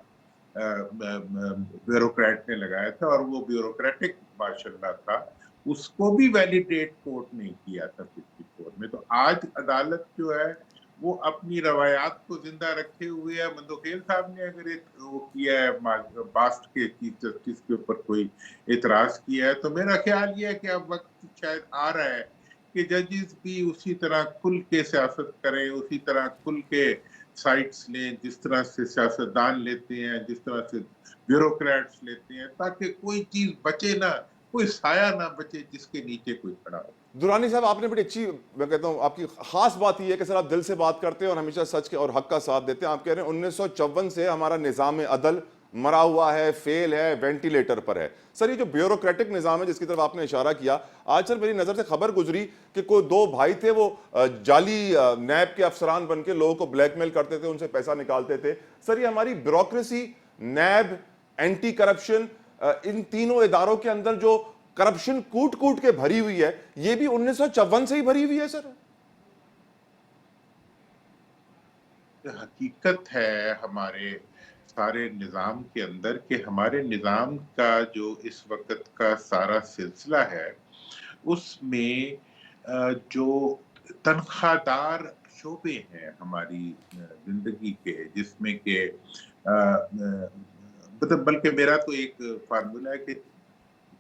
بیوروکریٹ نے لگایا تھا, اور وہ بیوروکریٹک ماشاء اللہ تھا, اس کو بھی ویلیڈیٹ کورٹ نے کیا تھا 54 میں. تو آج عدالت جو ہے وہ اپنی روایات کو زندہ رکھے ہوئے ہے. مندوخیل صاحب نے اگر وہ کیا ہے باسٹ کے چیف جسٹس کے اوپر کوئی اعتراض کیا ہے, تو میرا خیال یہ ہے کہ اب وقت شاید آ رہا ہے کہ ججز بھی اسی طرح کھل کے سیاست کریں, اسی طرح کھل کے سائٹس لیں جس طرح سے سیاستدان لیتے ہیں, جس طرح سے بیوروکریٹس لیتے ہیں, تاکہ کوئی چیز بچے نہ, کوئی سایہ نہ بچے جس کے نیچے کوئی کھڑا ہو.
درانی صاحب, آپ نے بڑی اچھی, میں کہتا ہوں آپ کی خاص بات یہ ہے کہ سر آپ دل سے بات کرتے ہیں اور ہمیشہ سچ کے اور حق کا ساتھ دیتے ہیں. آپ کہہ رہے ہیں 1954 سے ہمارا نظام عدل مرا ہوا ہے, فیل ہے, وینٹیلیٹر پر ہے. سر یہ جو بیوروکریٹک نظام ہے جس کی طرف آپ نے اشارہ کیا, آج سر میری نظر سے خبر گزری کہ کوئی دو بھائی تھے, وہ جعلی نیب کے افسران بن کے لوگوں کو بلیک میل کرتے تھے, ان سے پیسہ نکالتے تھے. سر یہ ہماری بیوروکریسی, نیب, اینٹی کرپشن, ان تینوں اداروں کے اندر جو کرپشن کوٹ کوٹ کے بھری ہوئی ہے, یہ بھی 1954 سے ہی بھری ہوئی ہے سر.
حقیقت ہے ہمارے سارے نظام کے اندر کہ ہمارے نظام کا جو اس وقت کا سارا سلسلہ ہے اس میں جو تنخواہ دار شعبے ہیں ہماری زندگی کے, جس میں کہ بلکہ میرا تو ایک فارمولہ ہے کہ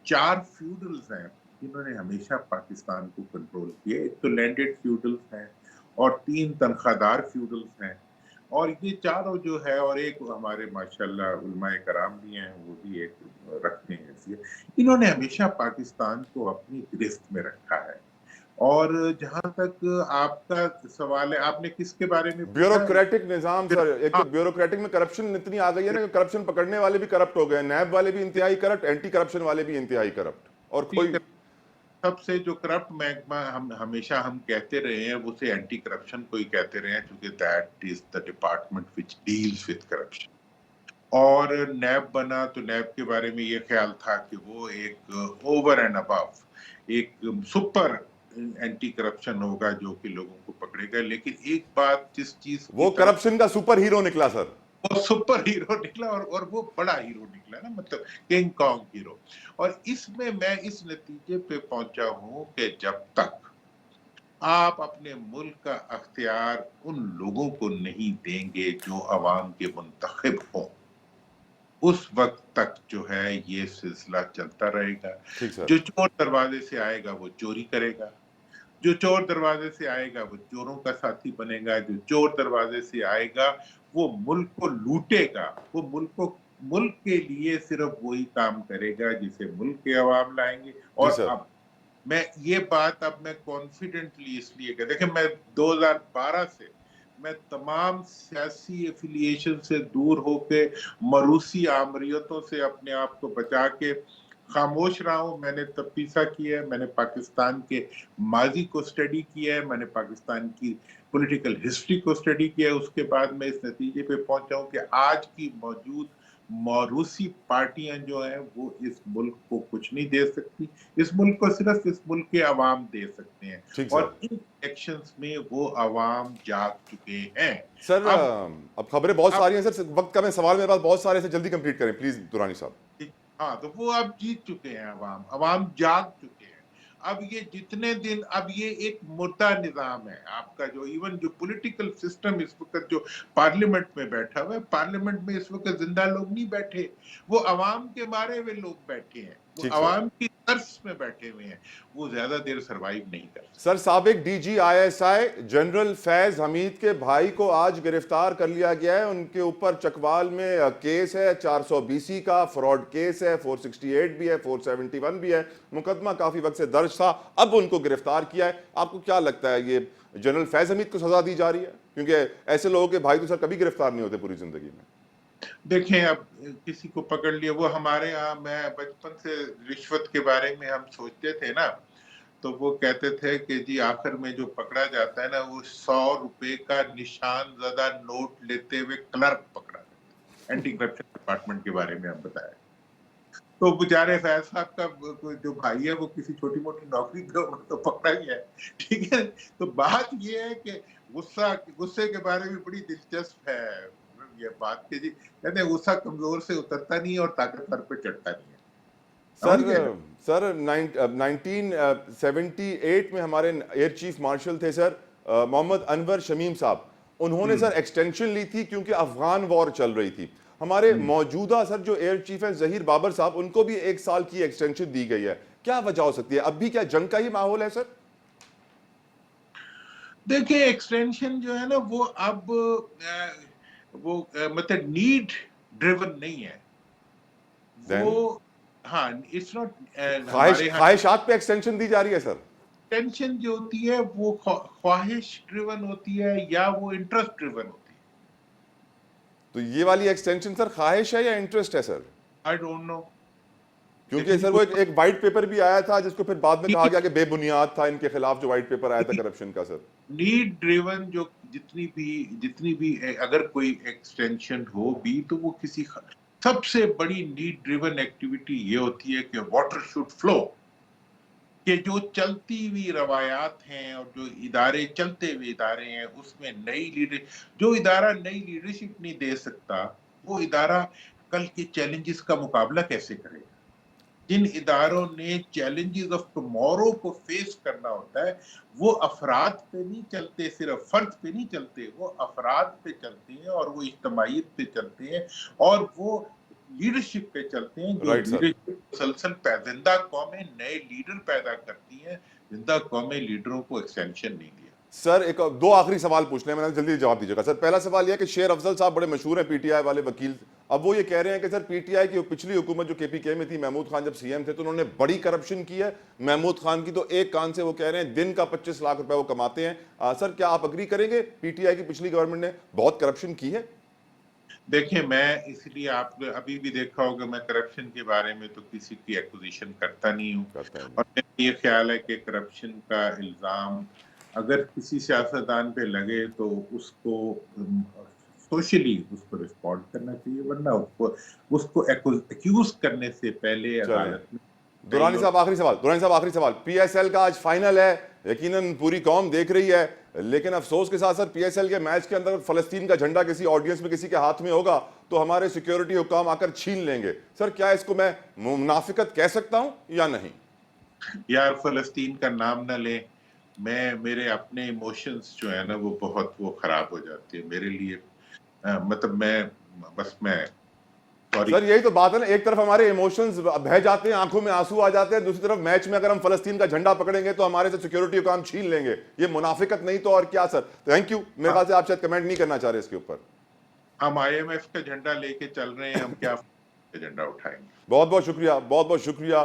4 فیوڈلز ہیں جنہوں نے ہمیشہ پاکستان کو کنٹرول کیا. ایک تو لینڈڈ فیوڈلز ہیں اور 3 تنخواہ دار فیوڈلز ہیں, اور یہ چاروں جو ہے, اور ایک ہمارے ماشاءاللہ علماء کرام بھی ہیں, وہ بھی ایک رکھتے ہیں حیثیت. انہوں نے ہمیشہ پاکستان کو اپنی گرفت میں رکھا ہے. اور جہاں تک آپ کا سوال ہے, آپ نے کس کے بارے میں پوچھا؟
بیوروکریٹک نظام سر, ایک تو بیوروکریٹک میں کرپشن اتنی آ گئی ہے نا کہ کرپشن پکڑنے والے بھی کرپٹ ہو گئے, نیب والے بھی انتہائی کرپٹ, اینٹی کرپشن والے بھی انتہائی کرپٹ, اور کوئی
سب سے جو کرپٹ محکمہ ہمیشہ ہم کہتے رہے ہیں وہ سے اینٹی کرپشن کو ہی کہتے رہے ہیں, کیونکہ that is the department which deals with corruption. اور نیب بنا تو نیب کے بارے میں یہ خیال تھا کہ وہ ایک اوور اینڈ ابو, ایک سپر اینٹی کرپشن ہوگا جو کہ لوگوں کو پکڑے گا. لیکن ایک بات جس چیز
وہ کرپشن کا سپر ہیرو نکلا سر,
وہ سپر ہیرو نکلا, اور وہ بڑا ہیرو نکلا نا, مطلب کنگ کانگ ہیرو. اور اس میں اس نتیجے پہ پہنچا ہوں کہ جب تک آپ اپنے ملک کا اختیار ان لوگوں کو نہیں دیں گے جو عوام کے منتخب ہوں, اس وقت تک جو ہے یہ سلسلہ چلتا رہے گا. جو چور دروازے سے آئے گا وہ چوری کرے گا, جو چور دروازے سے آئے گا وہ چوروں کا ساتھی بنے گا, جو چور دروازے سے آئے گا وہ ملک کو لوٹے گا, وہ ملک کے لیے صرف وہی کام کرے گا جسے ملک کے عوام لائیں گے. اور اب میں یہ بات میں کانفیڈنٹلی اس لیے کہ دیکھیں, میں 2012 سے میں تمام سیاسی ایفیلیشن سے دور ہو کے مروسی آمریتوں سے اپنے آپ کو بچا کے خاموش رہا ہوں. میں نے تفتیشہ کیا ہے, میں نے پاکستان کے ماضی کو اسٹڈی کیا ہے, میں نے پاکستان کی پولیٹیکل ہسٹری کو اسٹڈی کیا ہے. اس کے بعد میں اس نتیجے پہ پہنچا ہوں کہ آج کی موجود موروثی پارٹیاں جو ہیں وہ اس ملک کو کچھ نہیں دے سکتی. اس ملک کو صرف اس ملک کے عوام دے سکتے ہیں, اور ان الیکشنز میں وہ عوام جاگ چکے ہیں.
سر اب خبریں بہت ساری ہیں سر, وقت کم ہے, سوال میرے پاس بہت سارے ہیں, جلدی کمپلیٹ کریں پلیز درانی صاحب.
ہاں, تو وہ اب جیت چکے ہیں, عوام جاگ چکے ہیں. اب یہ جتنے دن, اب یہ ایک مردہ نظام ہے آپ کا, جو ایون جو پولیٹیکل سسٹم اس وقت جو پارلیمنٹ میں بیٹھا ہوا ہے, پارلیمنٹ میں اس وقت زندہ لوگ نہیں بیٹھے, وہ عوام کے مارے ہوئے لوگ بیٹھے ہیں.
ٹھیک
وہ
سر.
عوام کی ترس میں بیٹھے ہوئے ہیں, وہ زیادہ دیر سروائیو نہیں کر سکتے.
سر سابق D G I S I general Faiz Hamid کے بھائی کو آج گرفتار کر لیا گیا ہے. ان کے اوپر چکوال میں کیس ہے 420 کا, فراڈ کیس ہے, 468 بھی ہے, 471 بھی ہے. مقدمہ کافی وقت سے درج تھا, اب ان کو گرفتار کیا ہے. آپ کو کیا لگتا ہے یہ جنرل فیض حمید کو سزا دی جا رہی ہے؟ کیونکہ ایسے لوگوں کے بھائی تو سر کبھی گرفتار نہیں ہوتے پوری زندگی میں.
دیکھیں, اب کسی کو پکڑ لیا, وہ ہمارے ہاں میں بچپن سے رشوت کے بارے میں ہم سوچتے تھے نا, تو وہ کہتے تھے کہ جی آخر میں جو پکڑا جاتا ہے نا, وہ 100 روپے کا نشان زدہ نوٹ لیتے ہوئے کلرک پکڑا جاتا ہے. اینٹی کرپشن ڈپارٹمنٹ کے بارے میں ہم بتایا. تو بیچارے فیض صاحب کا جو بھائی ہے وہ کسی چھوٹی موٹی نوکری پہ تو پکڑا ہی ہے, ٹھیک ہے. تو بات یہ ہے کہ غصے کے بارے میں بڑی دلچسپ ہے یہ بات کہ جی کہتے ہیں غصہ کمزور سے اترتا نہیں اور طاقتور پہ چڑھتا نہیں ہے.
سر 1978 میں ہمارے ایئر چیف مارشل تھے سر محمد انور شمیم صاحب. انہوں نے سر ایکسٹینشن لی تھی کیونکہ افغان وار چل رہی تھی. ہمارے موجودہ سر جو ایئر چیف ہیں ظہیر بابر صاحب, ان کو بھی 1 سال کی ایکسٹینشن دی گئی ہے. کیا وجہ ہو سکتی ہے؟ اب بھی کیا جنگ کا ہی ماحول ہے سر؟
دیکھیں ایکسٹینشن جو ہے نا وہ اب وہ مطلب نیڈ ڈریون نہیں ہے وہ. ہاں, اٹس ناٹ ہمارے
خواہشات پہ ایکسٹینشن دی جا رہی ہے سر.
ٹینشن جو ہوتی ہے وہ خواہش ڈریون ہوتی ہے یا وہ انٹرسٹ ڈریون ہوتی ہے.
تو یہ والی ایکسٹینشن سر خواہش ہے یا انٹرسٹ ہے سر؟
I don't know.
کیونکہ سر وہ ایک وائٹ پیپر بھی آیا تھا جس کو پھر بعد میں کہا گیا کہ بے بنیاد تھا ان کے خلاف جو وائٹ پیپر آیا تھا کرپشن کا. سر
نیڈ ڈریون جو جتنی بھی اگر کوئی ایکسٹینشن ہو بھی تو وہ کسی سب سے بڑی نیڈ ڈریون ایکٹیویٹی یہ ہوتی ہے کہ واٹر شوڈ فلو, کہ جو چلتی ہوئی روایات ہیں اور جو ادارے چلتے ہوئے ادارے ہیں اس میں جو ادارہ نئی لیڈرشپ نہیں دے سکتا وہ ادارہ کل کے چیلنجز کا مقابلہ کیسے کرے گا. جن اداروں نے چیلنجز آف ٹمورو کو فیس کرنا ہوتا ہے وہ افراد پہ نہیں چلتے, صرف فرد پہ نہیں چلتے, وہ افراد پہ چلتے ہیں اور وہ اجتماعیت پہ چلتے ہیں اور وہ لیڈرشپ پہ چلتے ہیں. جو لیڈرشپ مسلسل زندہ قومیں نئے لیڈر پیدا کرتی ہیں, زندہ قومیں لیڈروں کو ایکسٹینشن نہیں دیا.
سر ایک 2 آخری سوال پوچھنے ہیں, میں نے جلدی جواب دیجیے گا. سر پہلا سوال یہ ہے کہ شیر افضل صاحب بڑے مشہور ہیں پی ٹی آئی والے وکیل. اب وہ یہ کہہ رہے ہیں کہ سر پی ٹی آئی کی پچھلی حکومت جو کے پی کے میں تھی, محمود خان جب سی ایم تھے تو انہوں نے بڑی کرپشن کی ہے. محمود خان کی تو ایک کان سے وہ کہہ رہے ہیں دن کا 25 لاکھ روپے وہ کماتے ہیں. سر کیا آپ اگری کریں گے پی ٹی آئی کی پچھلی گورنمنٹ نے بہت کرپشن کی ہے؟
دیکھیں میں اس لیے آپ نے ابھی بھی دیکھا ہوگا میں کرپشن کے بارے میں تو کسی کی ایکوزیشن کرتا نہیں ہوں, اور میرا یہ خیال ہے کہ کرپشن کا الزام اگر کسی سیاستدان پہ لگے تو اس کو سوشلی اس کو رسپونڈ کرنا چاہیے, ورنہ اس کو ایکیوز کرنے سے پہلے عدالت میں.
دورانی صاحب آخری سوال. پی ایس ایل کا آج فائنل ہے, یقیناً پوری قوم دیکھ رہی ہے, لیکن افسوس کے ساتھ سر پی ایس ایل کے میچ کے اندر فلسطین کا جھنڈا کسی آڈینس میں کسی کے ہاتھ میں ہوگا تو ہمارے سیکیورٹی حکام آ کر چھین لیں گے. سر کیا اس کو میں منافقت کہہ سکتا ہوں یا نہیں؟
یار فلسطین کا نام نہ لیں, میرے اپنے ایموشنز جو ہے نا وہ بہت خراب ہو جاتے ہیں میرے لیے. مطلب میں
سر یہی تو بات ہے نا, ایک طرف ہمارے ایموشنز بہہ جاتے ہیں, آنکھوں میں آنسو آ جاتے ہیں, دوسری طرف میچ میں اگر ہم فلسطین کا جھنڈا پکڑیں گے تو ہمارے سے سیکیورٹی حکام چھین لیں گے. یہ منافقت نہیں تو اور کیا سر؟ Thank you. میرے خیال سے آپ شاید کمنٹ نہیں کرنا چاہ رہے اس کے اوپر.
ہم آئی ایم ایف کا جھنڈا لے کے چل رہے ہیں, ہم کیا جھنڈا اٹھائیں گے.
بہت بہت شکریہ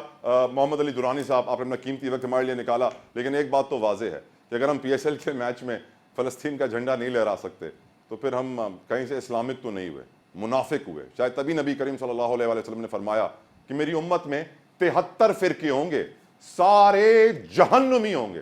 محمد علی دورانی صاحب, آپ نے اپنا قیمتی وقت ہمارے لیے نکالا. لیکن ایک بات تو واضح ہے کہ اگر ہم پی ایس ایل کے میچ میں فلسطین کا جھنڈا نہیں لہرا سکتے تو پھر ہم کہیں سے اسلامک تو نہیں ہوئے, منافق ہوئے. شاید تبھی نبی کریم صلی اللہ علیہ وسلم نے فرمایا کہ میری امت میں 73 فرقے ہوں گے, سارے جہنمی ہوں گے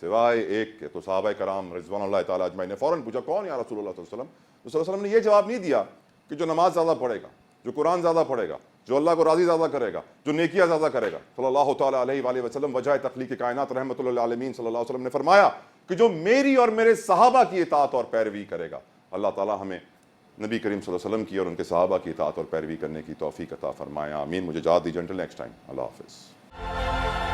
سوائے ایک کے. تو صحابہ کرام رضوان اللہ تعالیٰ اجمعین نے فوراً پوچھا کون یا رسول اللہ صلی اللہ علیہ وسلم. تو صلی اللہ علیہ وسلم نے یہ جواب نہیں دیا کہ جو نماز زیادہ پڑھے گا, جو قرآن زیادہ پڑھے گا, جو اللہ کو راضی زیادہ کرے گا, جو نیکیاں زیادہ کرے گا. صلی اللہ تعالیٰ علیہ وآلہ وسلم وجہ تخلیق کائنات رحمت للعالمین صلی اللہ علیہ وسلم نے فرمایا کہ جو میری اور میرے صحابہ کی اطاعت اور پیروی کرے گا, اللہ تعالیٰ ہمیں نبی کریم صلی اللہ علیہ وسلم کی اور ان کے صحابہ کی اطاعت اور پیروی کرنے کی توفیق عطا فرمائے. آمین. مجھے اجازت دیجیے انٹل نیکسٹ ٹائم. اللہ حافظ.